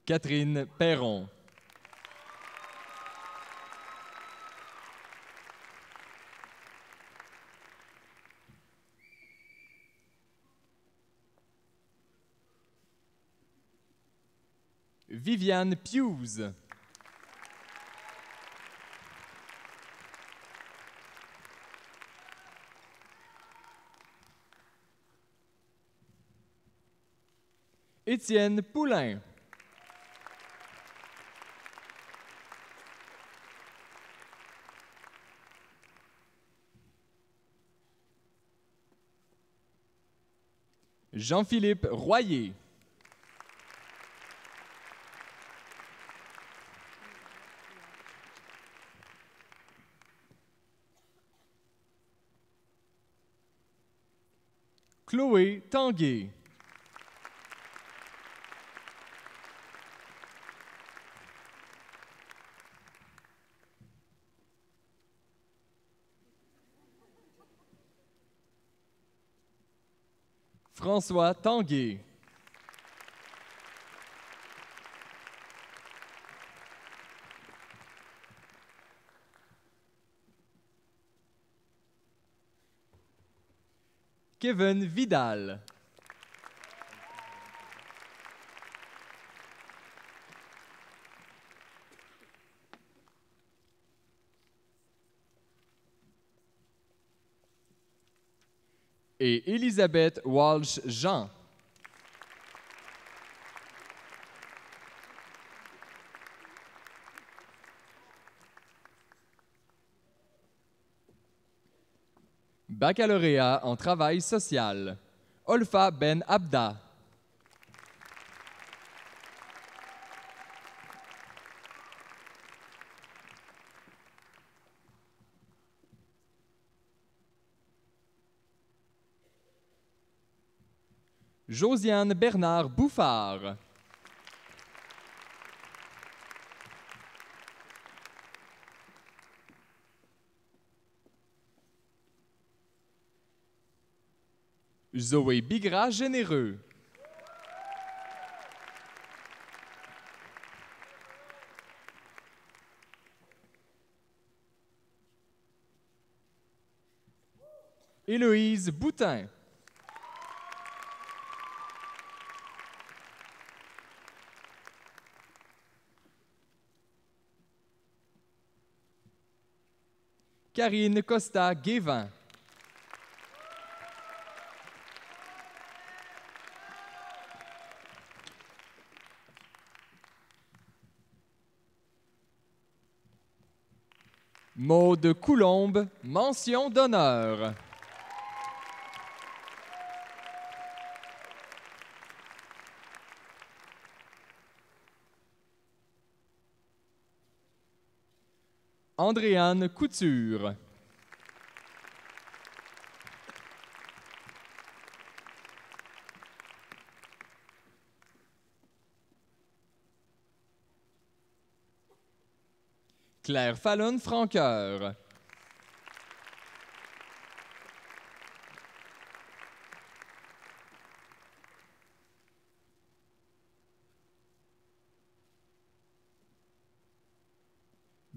Catherine Perron. Viviane Pius. Étienne Poulain. Jean-Philippe Royer. Chloé Tanguay. François Tanguay. Kevin Vidal. Et Elisabeth Walsh-Jean. Baccalauréat en travail social. Olfa Ben Abda. Josiane Bernard Bouffard. Zoé Bigra Généreux. Héloïse Boutin. Karine Costa-Guévin. Maude Coulombe, mention d'honneur. Andréane Couture. Claire Fallon-Francoeur.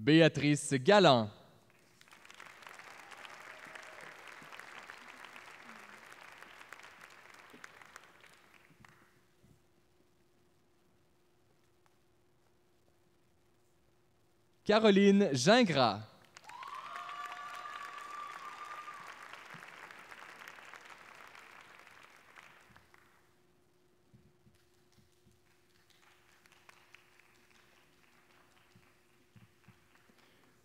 Béatrice Galland. Caroline Gingras.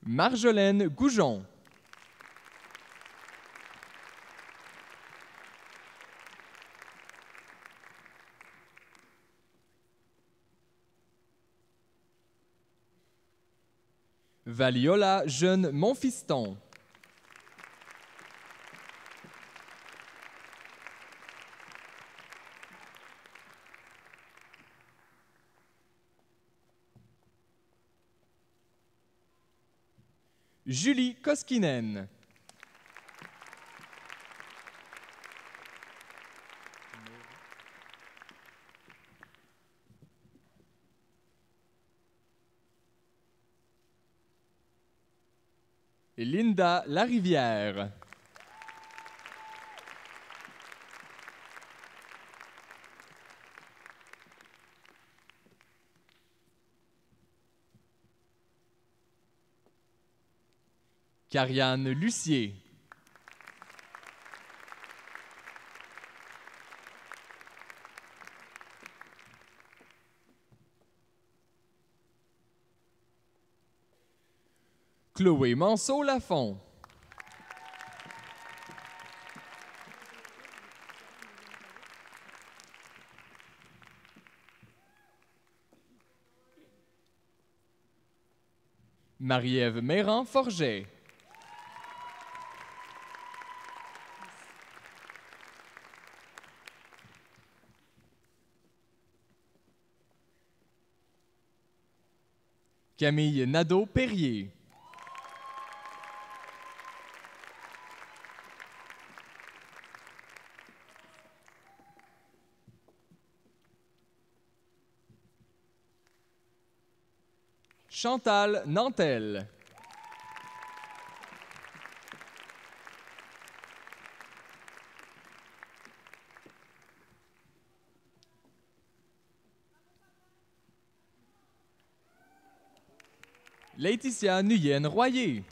Marjolaine Goujon. Valiola Jeune Monfiston. Julie Koskinen. Linda Larivière. Carianne Lucier. Chloé Manceau-Lafont. Marie-Ève Méran-Forget. Camille Nadeau-Perrier. Chantal Nantel. Laetitia Nguyen Royer.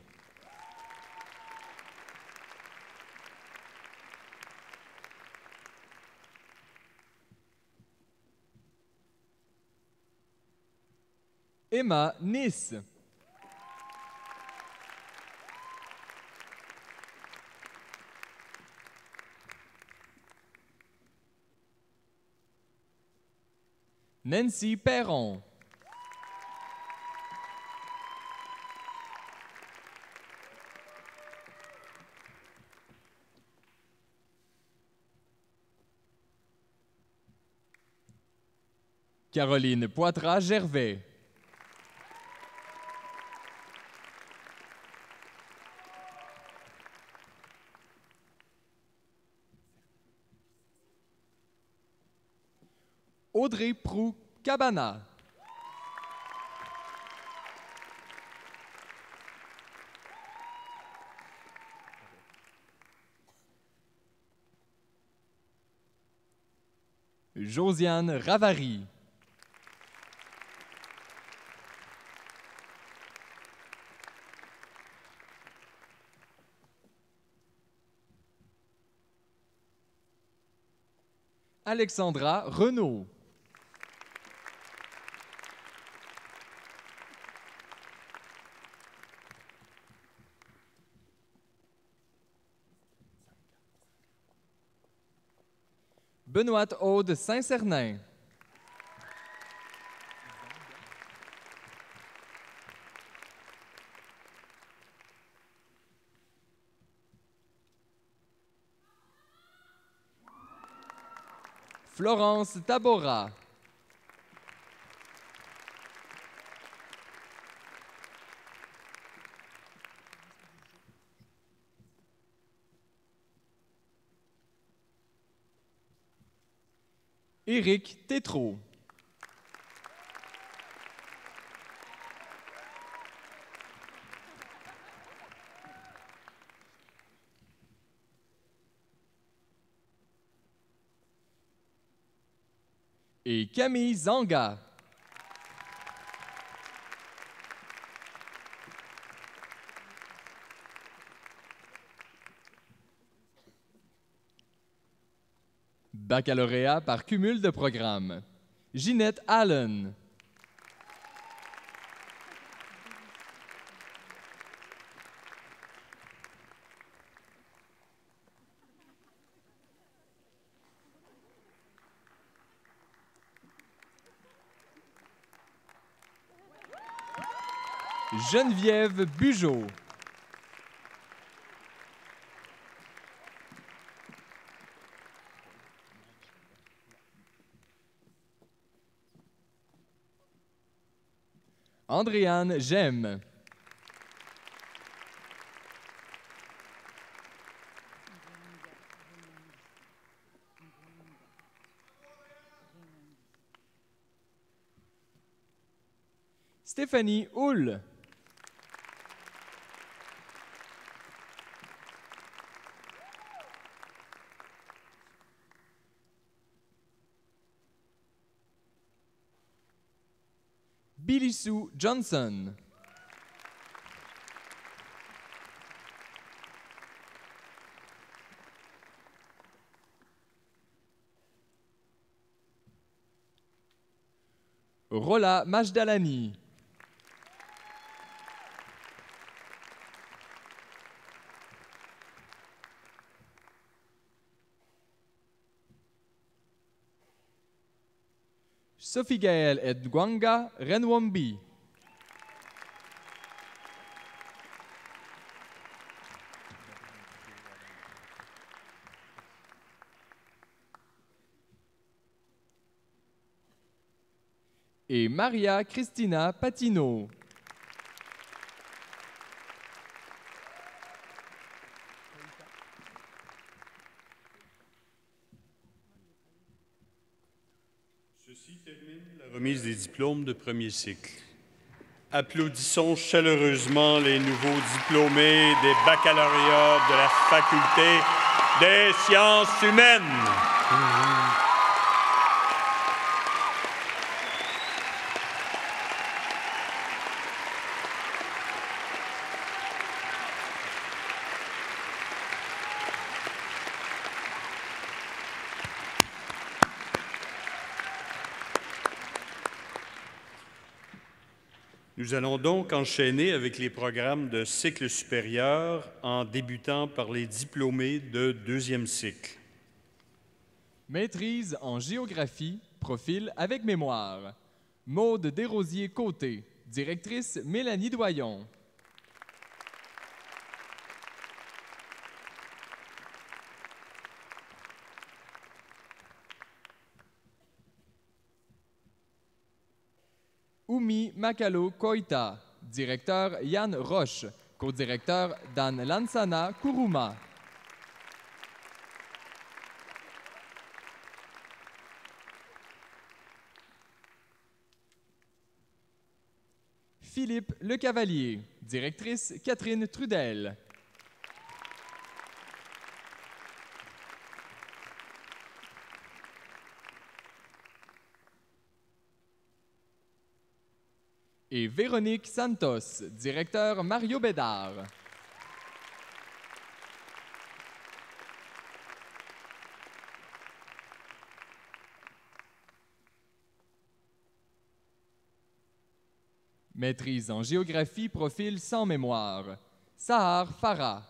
Emma Nice. Nancy Perron. Caroline Poitras-Gervais. Audrey Proux-Cabana. Josiane Ravary. Alexandra Renaud. Benoît Aude Saint-Cernin. Florence Tabora. Éric Tétrault. Et Camille Zanga. Baccalauréat par cumul de programmes. Ginette Allen. Geneviève Bugeaud. Andréane Gemme. Stéphanie Houle. Billy Sue Johnson. Rola Majdalani. Sophie Gaëlle Edgwanga Renwombi. Et Maria Cristina Patino. Ceci termine la remise des diplômes de premier cycle. Applaudissons chaleureusement les nouveaux diplômés des baccalauréats de la Faculté des sciences humaines. Nous allons donc enchaîner avec les programmes de cycle supérieur en débutant par les diplômés de deuxième cycle. Maîtrise en géographie, profil avec mémoire. Maude Desrosiers-Côté, directrice Mélanie Doyon. Oumi Makalo Koita, directeur Yann Roche, co-directeur Dan Lansana Kuruma. Philippe Lecavalier, directrice Catherine Trudel. Et Véronique Santos, directeur Mario Bédard. Maîtrise en géographie, profil sans mémoire. Sahar Farah.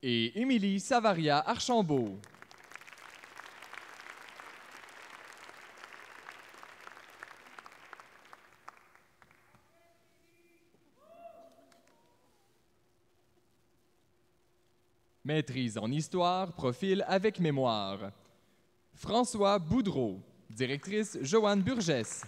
Et Émilie Savaria Archambault. Maîtrise en histoire, profil avec mémoire. François Boudreau, directrice Joanne Burgess.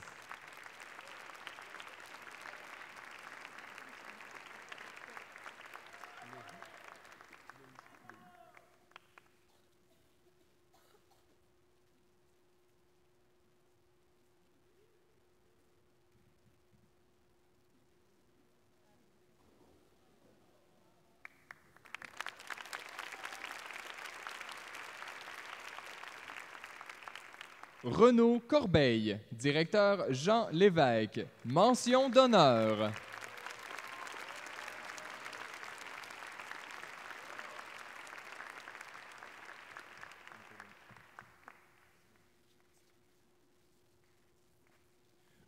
Renaud Corbeil, directeur Jean Lévesque, mention d'honneur.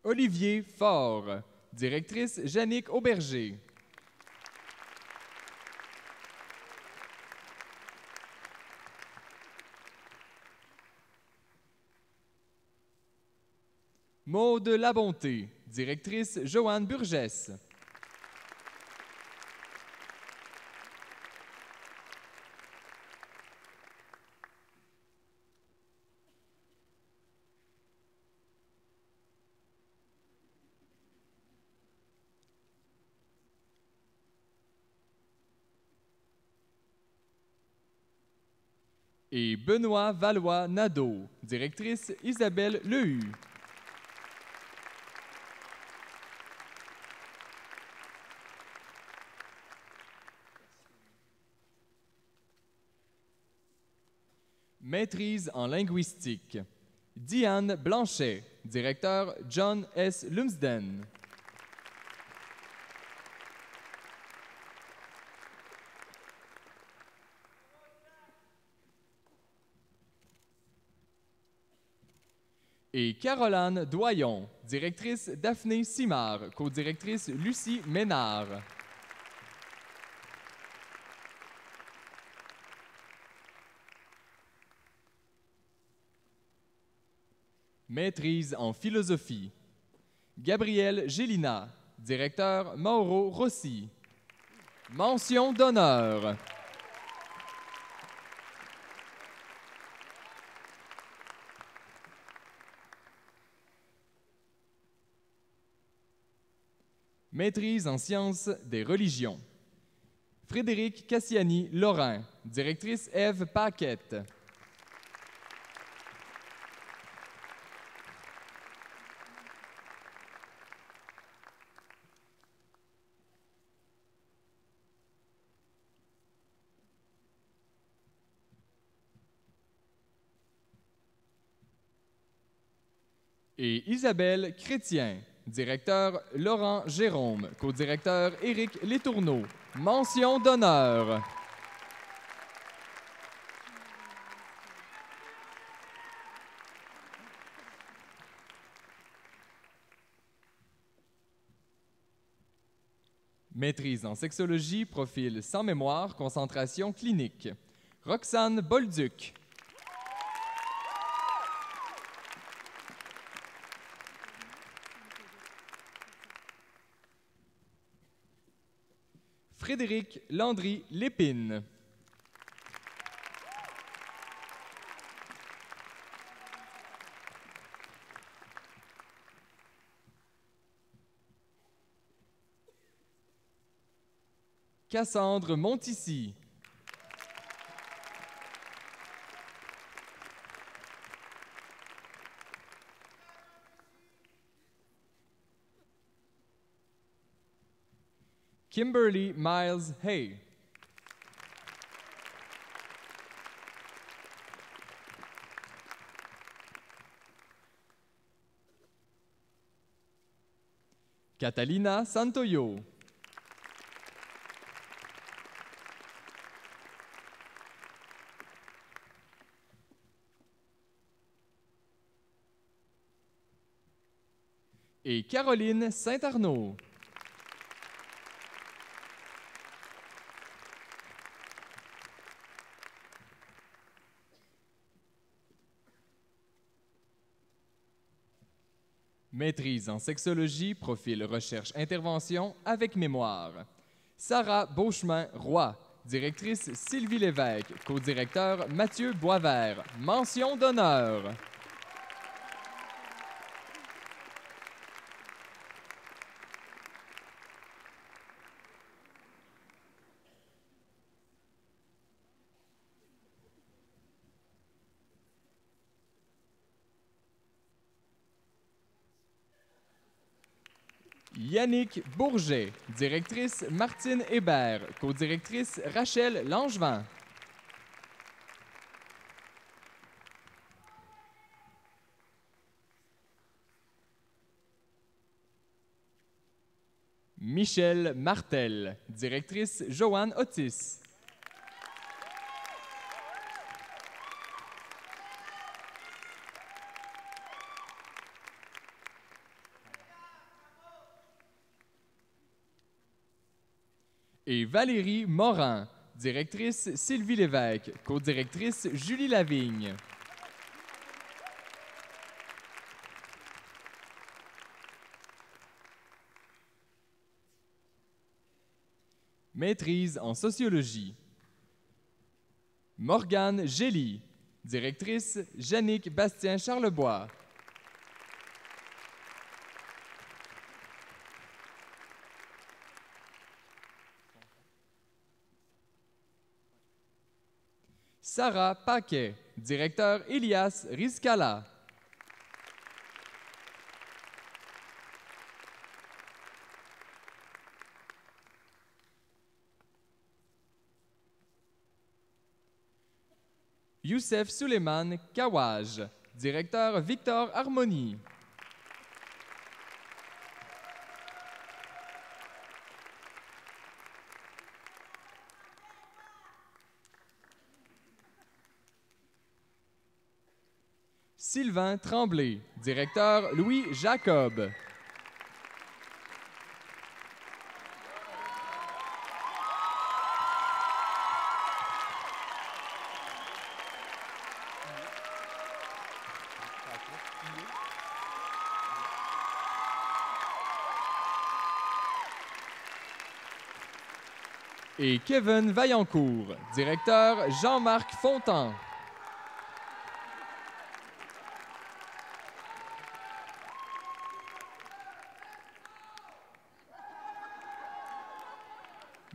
Olivier Faure, directrice Jannick Auberger. Maude Labonté, directrice Joanne Burgess. Et Benoît Valois-Nadeau, directrice Isabelle Lehu. Maîtrise en linguistique. Diane Blanchet, directeur John S. Lumsden. Et Caroline Doyon, directrice Daphné Simard, co-directrice Lucie Ménard. Maîtrise en philosophie. Gabriel Gélina, directeur Mauro Rossi. Mention d'honneur. Maîtrise en sciences des religions. Frédéric Cassiani-Lorrain, directrice Ève Paquette. Et Isabelle Chrétien, Directeur Laurent Jérôme. Co-directeur Éric Letourneau. Mention d'honneur. Maîtrise en sexologie, profil sans mémoire, concentration clinique. Roxane Bolduc. Frédéric Landry Lépine. Cassandre Montissi. Kimberly Miles Hay. Catalina Santoyo. Et Caroline Saint-Arnaud. Maîtrise en sexologie, profil recherche-intervention avec mémoire. Sarah Beauchemin-Roy, directrice Sylvie Lévesque, co-directeur Mathieu Boisvert. Mention d'honneur. Yannick Bourget, directrice Martine Hébert, co-directrice Rachel Langevin. Michel Martel, directrice Joanne Otis. Et Valérie Morin, directrice Sylvie Lévesque, co-directrice Julie Lavigne. Maîtrise en sociologie. Morgane Gély, directrice Jannick Bastien-Charlebois. Sarah Paquet, directeur Elias Rizkala. Youssef Suleiman Kawaj, directeur Victor Harmonie. Sylvain Tremblay, directeur Louis Jacob. Et Kevin Vaillancourt, directeur Jean-Marc Fontan.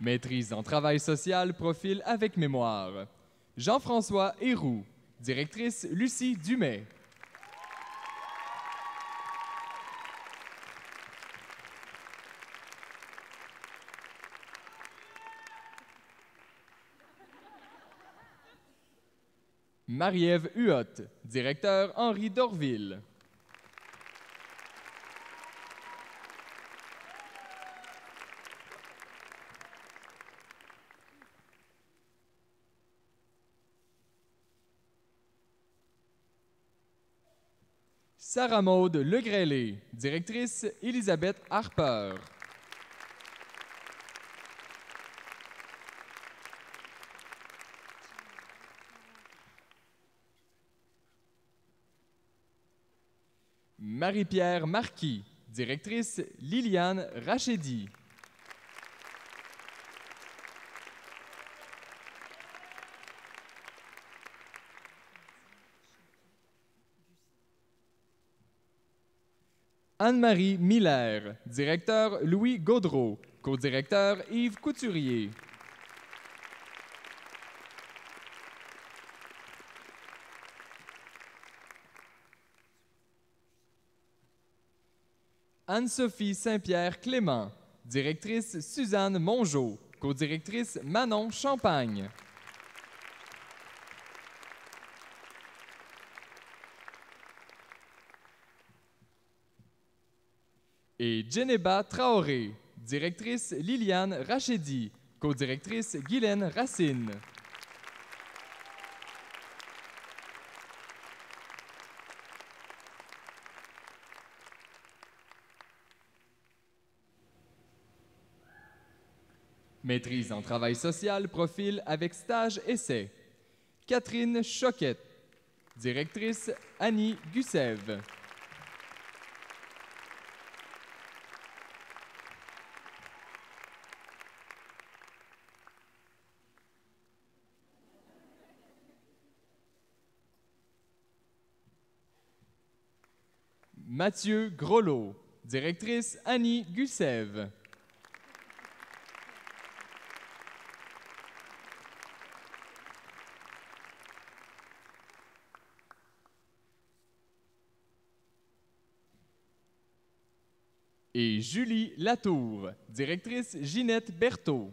Maîtrise en travail social, profil avec mémoire. Jean-François Héroux, directrice Lucie Dumais. Marie-Ève Huot, directeur Henri Dorville. Sarah Maude Legrêlé, directrice Elisabeth Harper. Marie-Pierre Marquis, directrice Liliane Rachedi. Anne-Marie Miller, directeur Louis Gaudreau, co-directeur Yves Couturier. Anne-Sophie Saint-Pierre-Clément, directrice Suzanne Mongeau, co-directrice Manon Champagne. Et Djeneba Traoré, directrice Liliane Rachedi, co-directrice Guylaine Racine. Maîtrise en travail social, profil avec stage-essai. Catherine Choquette, directrice Annie Gussev. Mathieu Grolot, directrice Annie Gussev. Et Julie Latour, directrice Ginette Berthaud.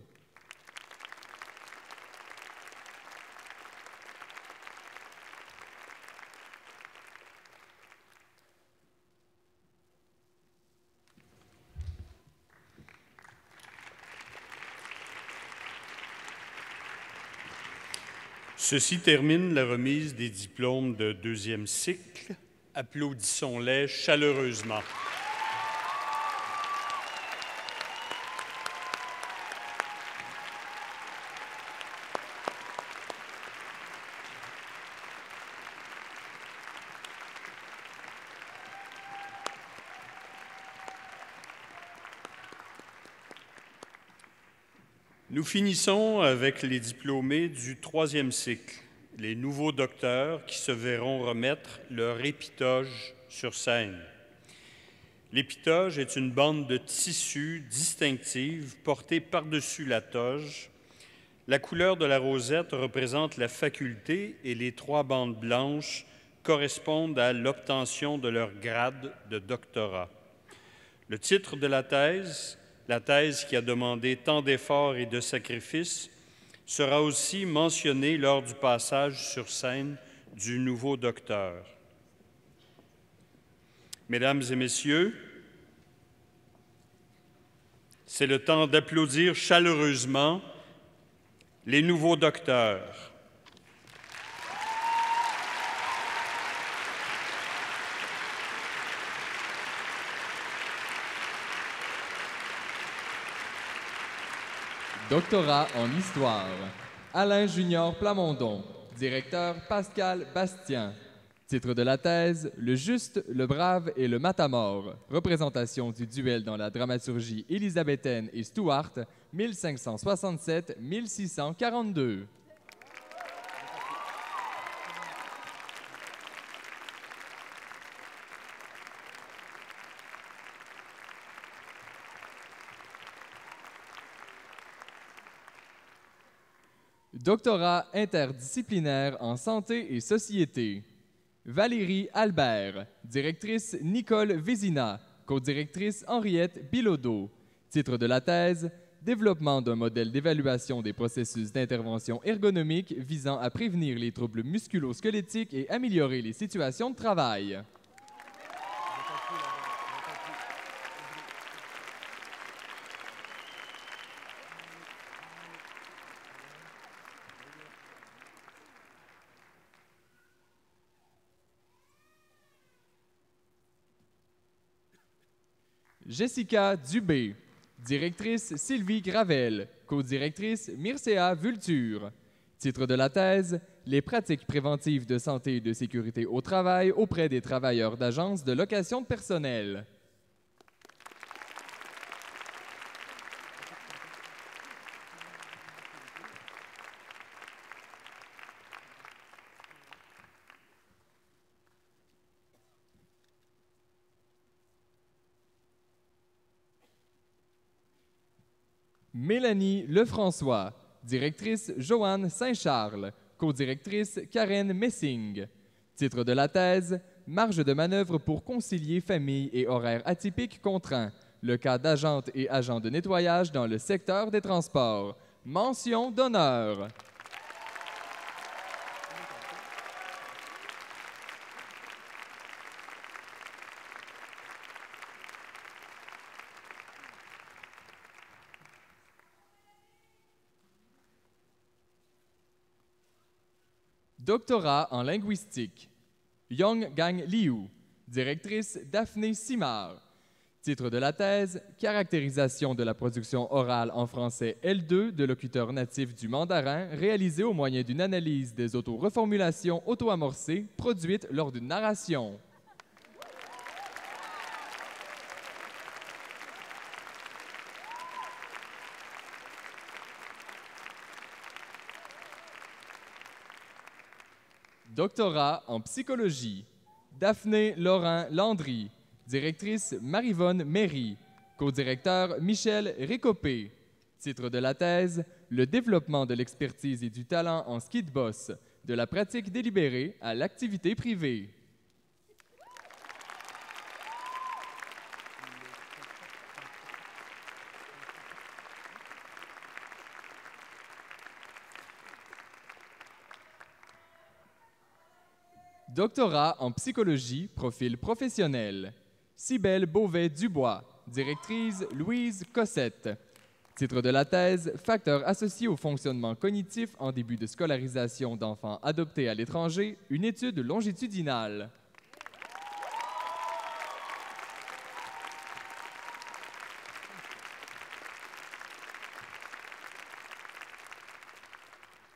Ceci termine la remise des diplômes de deuxième cycle. Applaudissons-les chaleureusement. Nous finissons avec les diplômés du troisième cycle, les nouveaux docteurs qui se verront remettre leur épitoge sur scène. L'épitoge est une bande de tissu distinctive portée par-dessus la toge. La couleur de la rosette représente la faculté et les 3 bandes blanches correspondent à l'obtention de leur grade de doctorat. Le titre de la thèse qui a demandé tant d'efforts et de sacrifices, sera aussi mentionné lors du passage sur scène du nouveau docteur. Mesdames et messieurs, c'est le temps d'applaudir chaleureusement les nouveaux docteurs. Doctorat en histoire. Alain Junior Plamondon, directeur Pascal Bastien. Titre de la thèse, Le juste, le brave et le matamor. Représentation du duel dans la dramaturgie élisabéthaine et Stuart, 1567-1642. Doctorat interdisciplinaire en santé et société. Valérie Albert, directrice Nicole Vézina, co-directrice Henriette Bilodeau. Titre de la thèse, Développement d'un modèle d'évaluation des processus d'intervention ergonomique visant à prévenir les troubles musculo-squelettiques et améliorer les situations de travail. Jessica Dubé. Directrice Sylvie Gravel. Co-directrice Mircea Vulture. Titre de la thèse, les pratiques préventives de santé et de sécurité au travail auprès des travailleurs d'agences de location de personnel. Mélanie Lefrançois, directrice Joanne Saint-Charles, co-directrice Karen Messing. Titre de la thèse, marge de manœuvre pour concilier famille et horaires atypiques contraints, le cas d'agentes et agents de nettoyage dans le secteur des transports. Mention d'honneur. Doctorat en linguistique. Yong Gang Liu, directrice Daphné Simard. Titre de la thèse, caractérisation de la production orale en français L2 de locuteurs natifs du mandarin réalisée au moyen d'une analyse des auto-reformulations auto-amorcées produites lors d'une narration. Doctorat en psychologie. Daphné Laurent Landry, directrice Marivonne Méry, co-directeur Michel Récopé. Titre de la thèse, le développement de l'expertise et du talent en ski de boss, de la pratique délibérée à l'activité privée. Doctorat en psychologie, profil professionnel. Cybèle Beauvais-Dubois, directrice Louise Cossette. Titre de la thèse, facteurs associés au fonctionnement cognitif en début de scolarisation d'enfants adoptés à l'étranger, une étude longitudinale.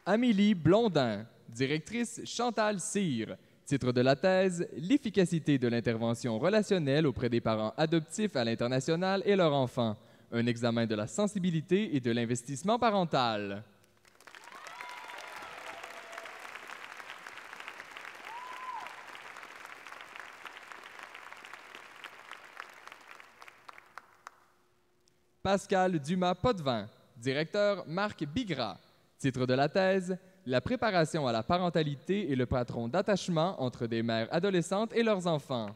Amélie Blondin, directrice Chantal Cyr. Titre de la thèse, l'efficacité de l'intervention relationnelle auprès des parents adoptifs à l'international et leurs enfants. Un examen de la sensibilité et de l'investissement parental. Pascal Dumas-Potvin, directeur Marc Bigra. Titre de la thèse, la préparation à la parentalité et le patron d'attachement entre des mères adolescentes et leurs enfants.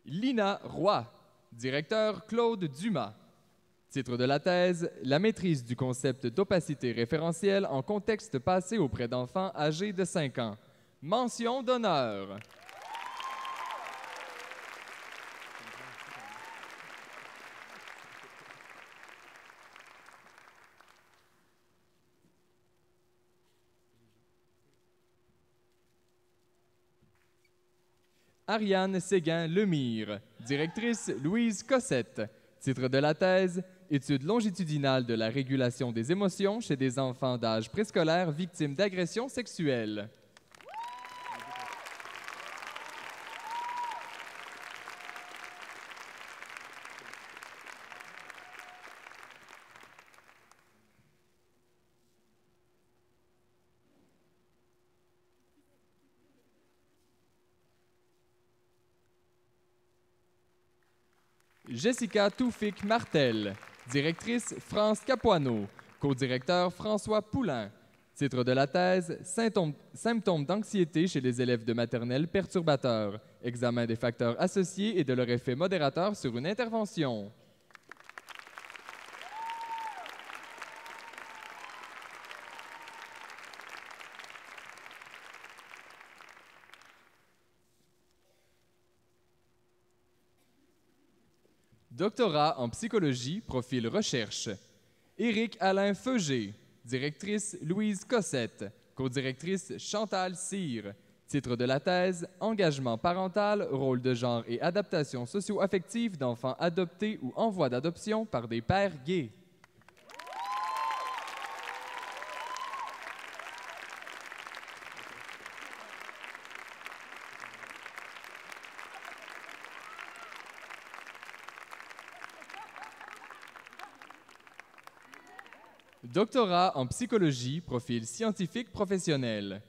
Lina Roy, directeur Claude Dumas. Titre de la thèse, la maîtrise du concept d'opacité référentielle en contexte passé auprès d'enfants âgés de 5 ans. Mention d'honneur. Ariane Séguin-Lemire, directrice Louise Cossette. Titre de la thèse, étude longitudinale de la régulation des émotions chez des enfants d'âge préscolaire victimes d'agressions sexuelles. Jessica Toufik Martel, directrice France Capuano, co-directeur François Poulain. Titre de la thèse, symptômes d'anxiété chez les élèves de maternelle perturbateurs. Examen des facteurs associés et de leur effet modérateur sur une intervention. Doctorat en psychologie, profil recherche. Éric Alain Feuger, directrice Louise Cossette, codirectrice Chantal Cyr. Titre de la thèse, Engagement parental, rôle de genre et adaptation socio-affective d'enfants adoptés ou en voie d'adoption par des pères gays. Doctorat en psychologie, profil scientifique professionnel.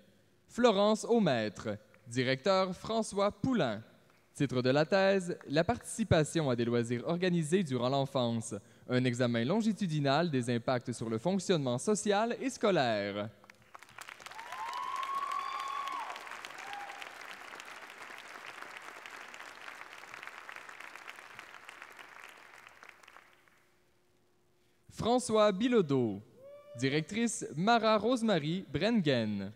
Florence Aumaître, directeur François Poulain. Titre de la thèse, La participation à des loisirs organisés durant l'enfance. Un examen longitudinal des impacts sur le fonctionnement social et scolaire. François Bilodeau, directrice Mara Rosemary Brengen.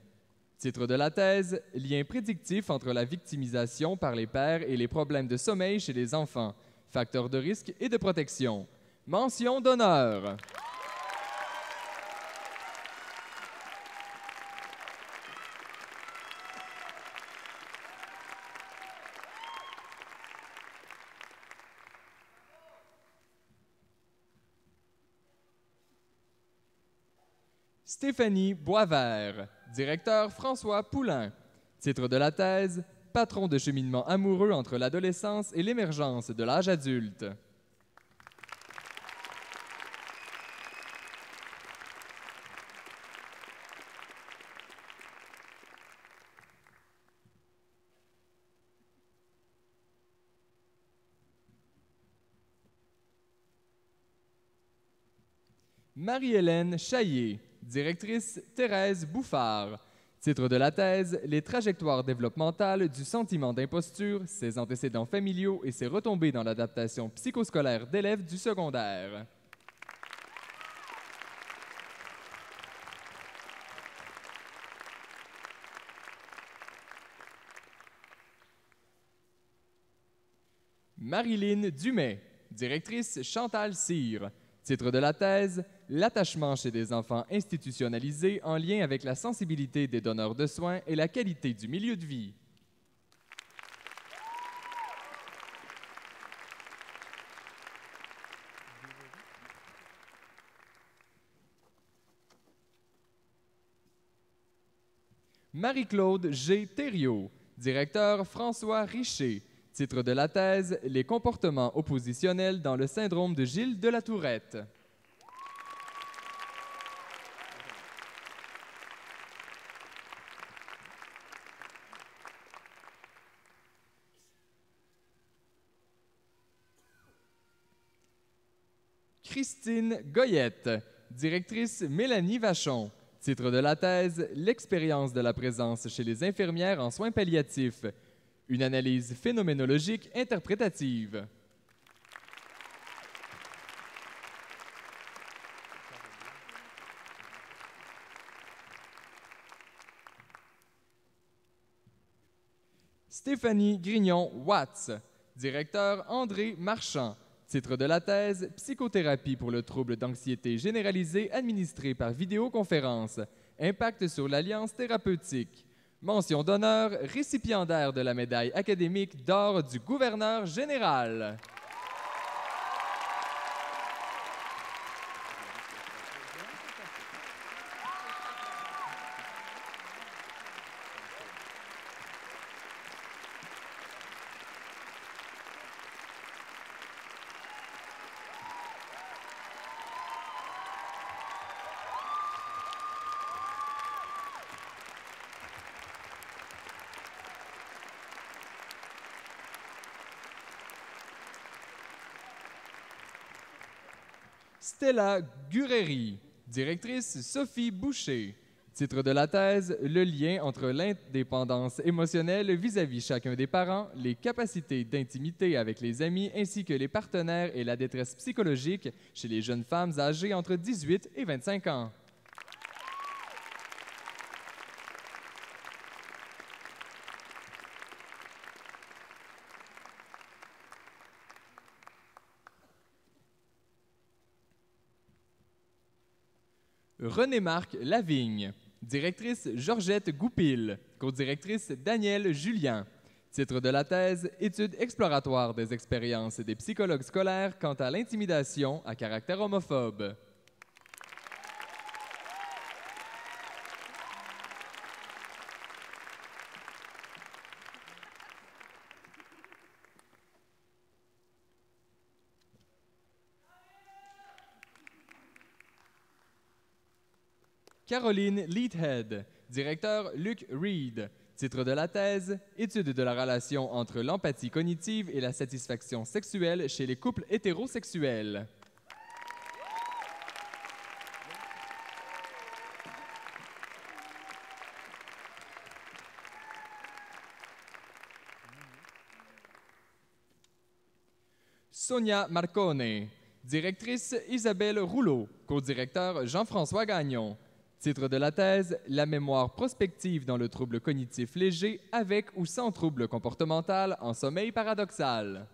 Titre de la thèse, Lien prédictif entre la victimisation par les pères et les problèmes de sommeil chez les enfants, facteurs de risque et de protection. Mention d'honneur. Stéphanie Boisvert, directeur François Poulain. Titre de la thèse, Patron de cheminement amoureux entre l'adolescence et l'émergence de l'âge adulte. Marie-Hélène Chaillé, directrice Thérèse Bouffard. Titre de la thèse, Les trajectoires développementales du sentiment d'imposture, ses antécédents familiaux et ses retombées dans l'adaptation psychoscolaire d'élèves du secondaire. Marilyn Dumais, directrice Chantal Cyr. Titre de la thèse, L'attachement chez des enfants institutionnalisés en lien avec la sensibilité des donneurs de soins et la qualité du milieu de vie. Marie-Claude G. Thériault, directeur François Richer. Titre de la thèse, Les comportements oppositionnels dans le syndrome de Gilles de la Tourette. Christine Goyette, directrice Mélanie Vachon. Titre de la thèse, L'expérience de la présence chez les infirmières en soins palliatifs. Une analyse phénoménologique interprétative. Stéphanie Grignon-Watts, directeur André Marchand. Titre de la thèse, Psychothérapie pour le trouble d'anxiété généralisée administrée par vidéoconférence. Impact sur l'alliance thérapeutique. Mention d'honneur, récipiendaire de la médaille académique d'or du gouverneur général. Stella Gureri, directrice Sophie Boucher. Titre de la thèse, le lien entre l'indépendance émotionnelle vis-à-vis chacun des parents, les capacités d'intimité avec les amis ainsi que les partenaires et la détresse psychologique chez les jeunes femmes âgées entre 18 et 25 ans. René-Marc Lavigne. Directrice Georgette Goupil. Co-directrice Danielle Julien. Titre de la thèse, Études exploratoires des expériences des psychologues scolaires quant à l'intimidation à caractère homophobe. Caroline Leadhead, directeur Luc Reed. Titre de la thèse, Étude de la relation entre l'empathie cognitive et la satisfaction sexuelle chez les couples hétérosexuels. Sonia Marcone, directrice Isabelle Rouleau, co-directeur Jean-François Gagnon. Titre de la thèse, La mémoire prospective dans le trouble cognitif léger avec ou sans trouble comportemental en sommeil paradoxal.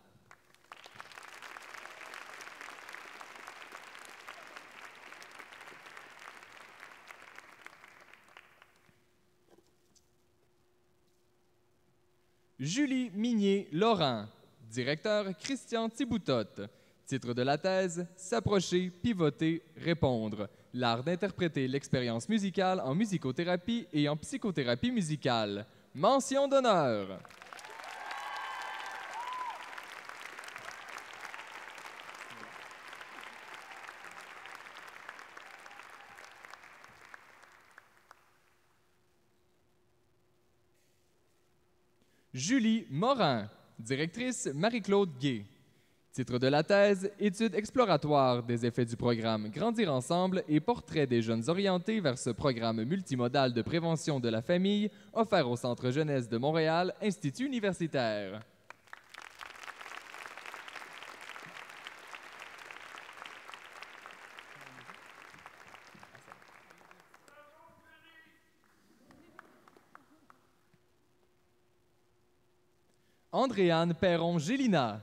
Julie Minier-Laurent, directeur Christian Thiboutot. Titre de la thèse, S'approcher, pivoter, répondre. L'art d'interpréter l'expérience musicale en musicothérapie et en psychothérapie musicale. Mention d'honneur. Julie Morin, directrice Marie-Claude Gay. Titre de la thèse, Études exploratoires des effets du programme Grandir ensemble et portrait des jeunes orientés vers ce programme multimodal de prévention de la famille offert au Centre jeunesse de Montréal, Institut universitaire. Andréane Perron-Gélina,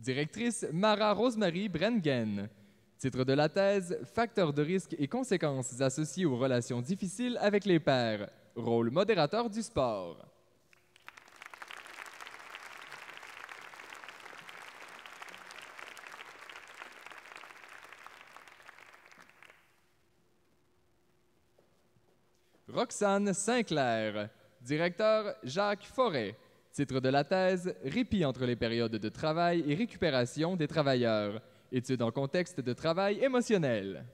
directrice Mara Rosemary Brengen. Titre de la thèse, Facteurs de risque et conséquences associées aux relations difficiles avec les pairs. Rôle modérateur du sport. Roxane Sinclair, directeur Jacques Forêt. Titre de la thèse, Répit entre les périodes de travail et récupération des travailleurs. Étude en contexte de travail émotionnel.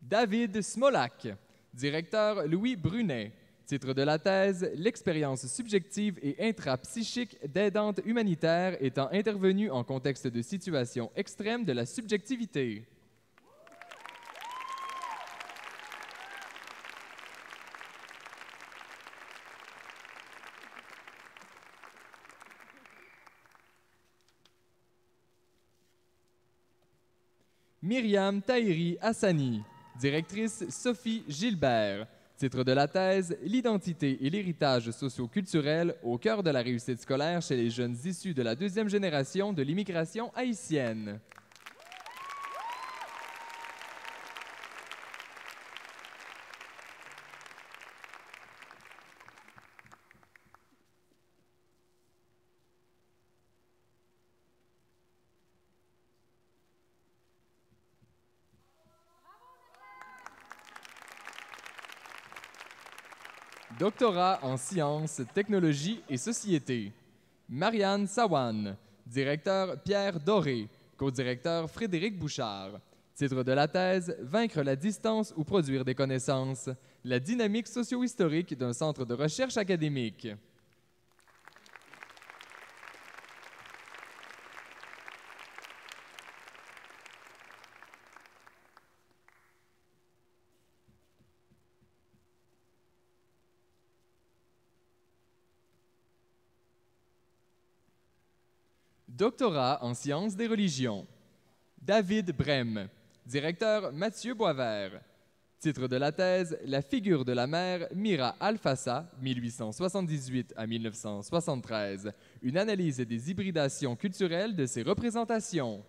David Smolak, directeur Louis Brunet. Titre de la thèse, L'expérience subjective et intrapsychique d'aidantes humanitaires étant intervenue en contexte de situation extrême de la subjectivité. Myriam Tahiri Hassani, directrice Sophie Gilbert. Titre de la thèse, L'identité et l'héritage socio-culturel au cœur de la réussite scolaire chez les jeunes issus de la deuxième génération de l'immigration haïtienne. Doctorat en sciences, technologies et société. Marianne Sawan, directeur Pierre Doré, co-directeur Frédéric Bouchard. Titre de la thèse, Vaincre la distance ou produire des connaissances. La dynamique socio-historique d'un centre de recherche académique. Doctorat en sciences des religions. David Brem, directeur Mathieu Boisvert. Titre de la thèse, La figure de la mère Mira Alfassa, 1878 à 1973. Une analyse des hybridations culturelles de ces représentations.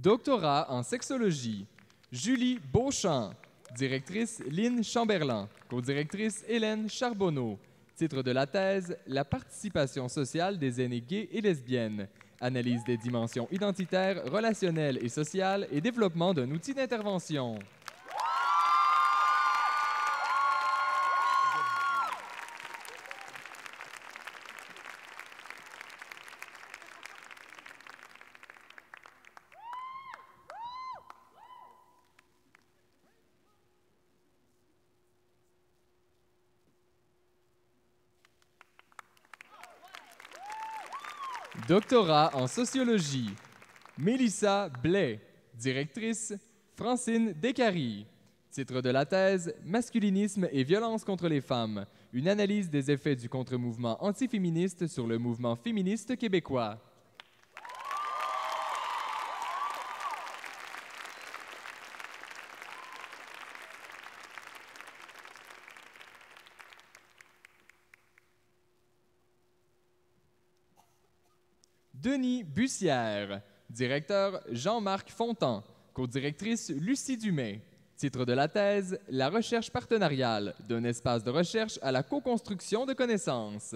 Doctorat en sexologie, Julie Beauchamp. Directrice Lynne Chamberlain. Co-directrice Hélène Charbonneau. Titre de la thèse, La participation sociale des aînés gays et lesbiennes. Analyse des dimensions identitaires, relationnelles et sociales et développement d'un outil d'intervention. Doctorat en sociologie, Mélissa Blais. Directrice, Francine Descaries. Titre de la thèse, Masculinisme et violence contre les femmes. Une analyse des effets du contre-mouvement antiféministe sur le mouvement féministe québécois. Denis Bussière. Directeur Jean-Marc Fontan. Co-directrice Lucie Dumais. Titre de la thèse, La recherche partenariale, d'un espace de recherche à la co-construction de connaissances.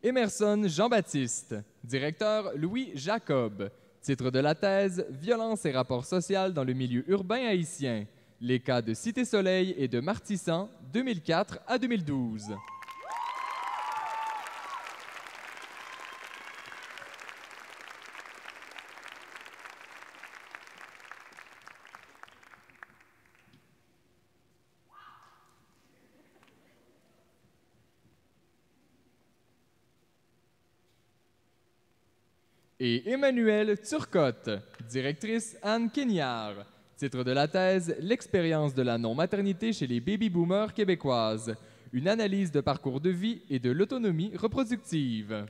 Emerson Jean-Baptiste. Directeur Louis Jacob. Titre de la thèse, Violence et rapports sociaux dans le milieu urbain haïtien. Les cas de Cité-Soleil et de Martissan, 2004 à 2012. Et Emmanuelle Turcotte, directrice Anne Quignard. Titre de la thèse, L'expérience de la non-maternité chez les baby-boomers québécoises. Une analyse de parcours de vie et de l'autonomie reproductive.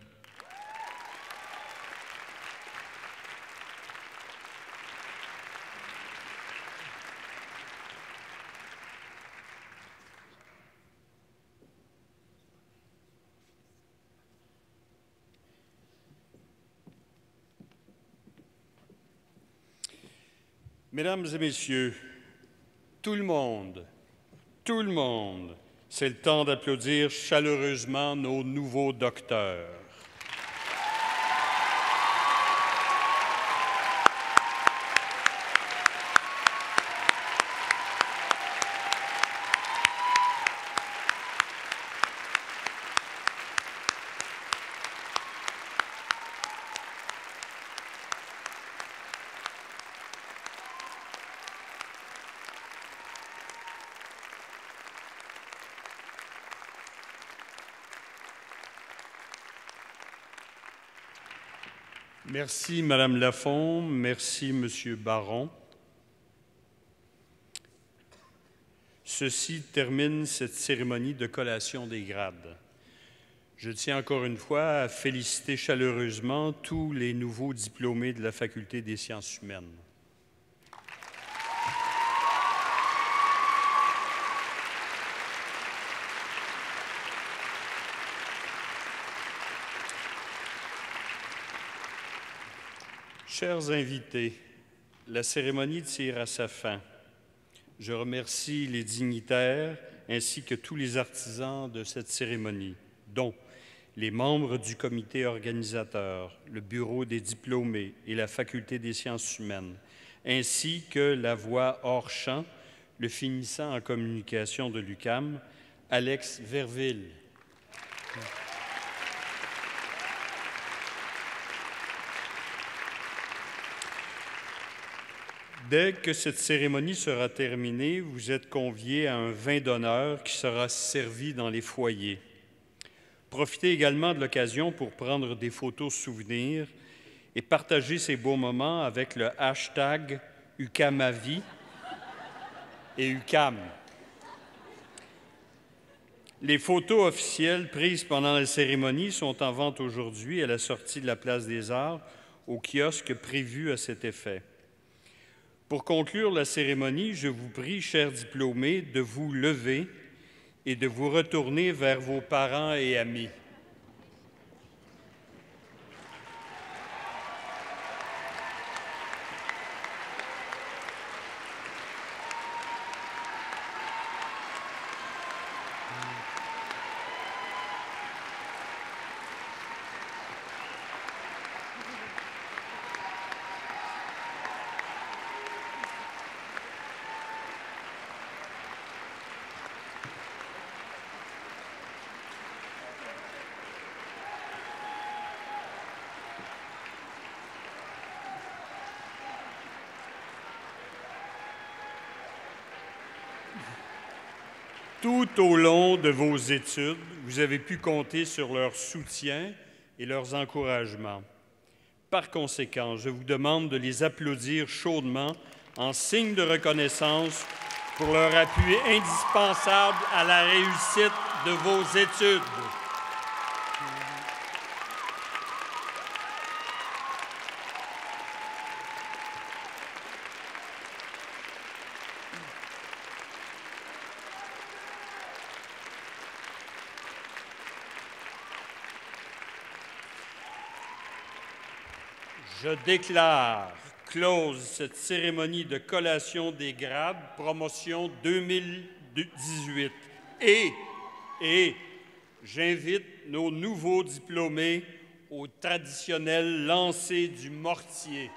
Mesdames et messieurs, tout le monde, c'est le temps d'applaudir chaleureusement nos nouveaux docteurs. Merci, Madame Lafond. Merci, Monsieur Baron. Ceci termine cette cérémonie de collation des grades. Je tiens encore une fois à féliciter chaleureusement tous les nouveaux diplômés de la Faculté des sciences humaines. Chers invités, la cérémonie tire à sa fin. Je remercie les dignitaires ainsi que tous les artisans de cette cérémonie, dont les membres du comité organisateur, le bureau des diplômés et la Faculté des sciences humaines, ainsi que la voix hors champ, le finissant en communication de l'UQAM, Alex Verville. Dès que cette cérémonie sera terminée, vous êtes conviés à un vin d'honneur qui sera servi dans les foyers. Profitez également de l'occasion pour prendre des photos souvenirs et partager ces beaux moments avec le hashtag UQAMAVie et UQAM. Les photos officielles prises pendant la cérémonie sont en vente aujourd'hui à la sortie de la Place des Arts, au kiosque prévu à cet effet. Pour conclure la cérémonie, je vous prie, chers diplômés, de vous lever et de vous retourner vers vos parents et amis. Tout au long de vos études, vous avez pu compter sur leur soutien et leurs encouragements. Par conséquent, je vous demande de les applaudir chaudement en signe de reconnaissance pour leur appui indispensable à la réussite de vos études. Je déclare close cette cérémonie de collation des grades, promotion 2018. Et j'invite nos nouveaux diplômés au traditionnel lancer du mortier.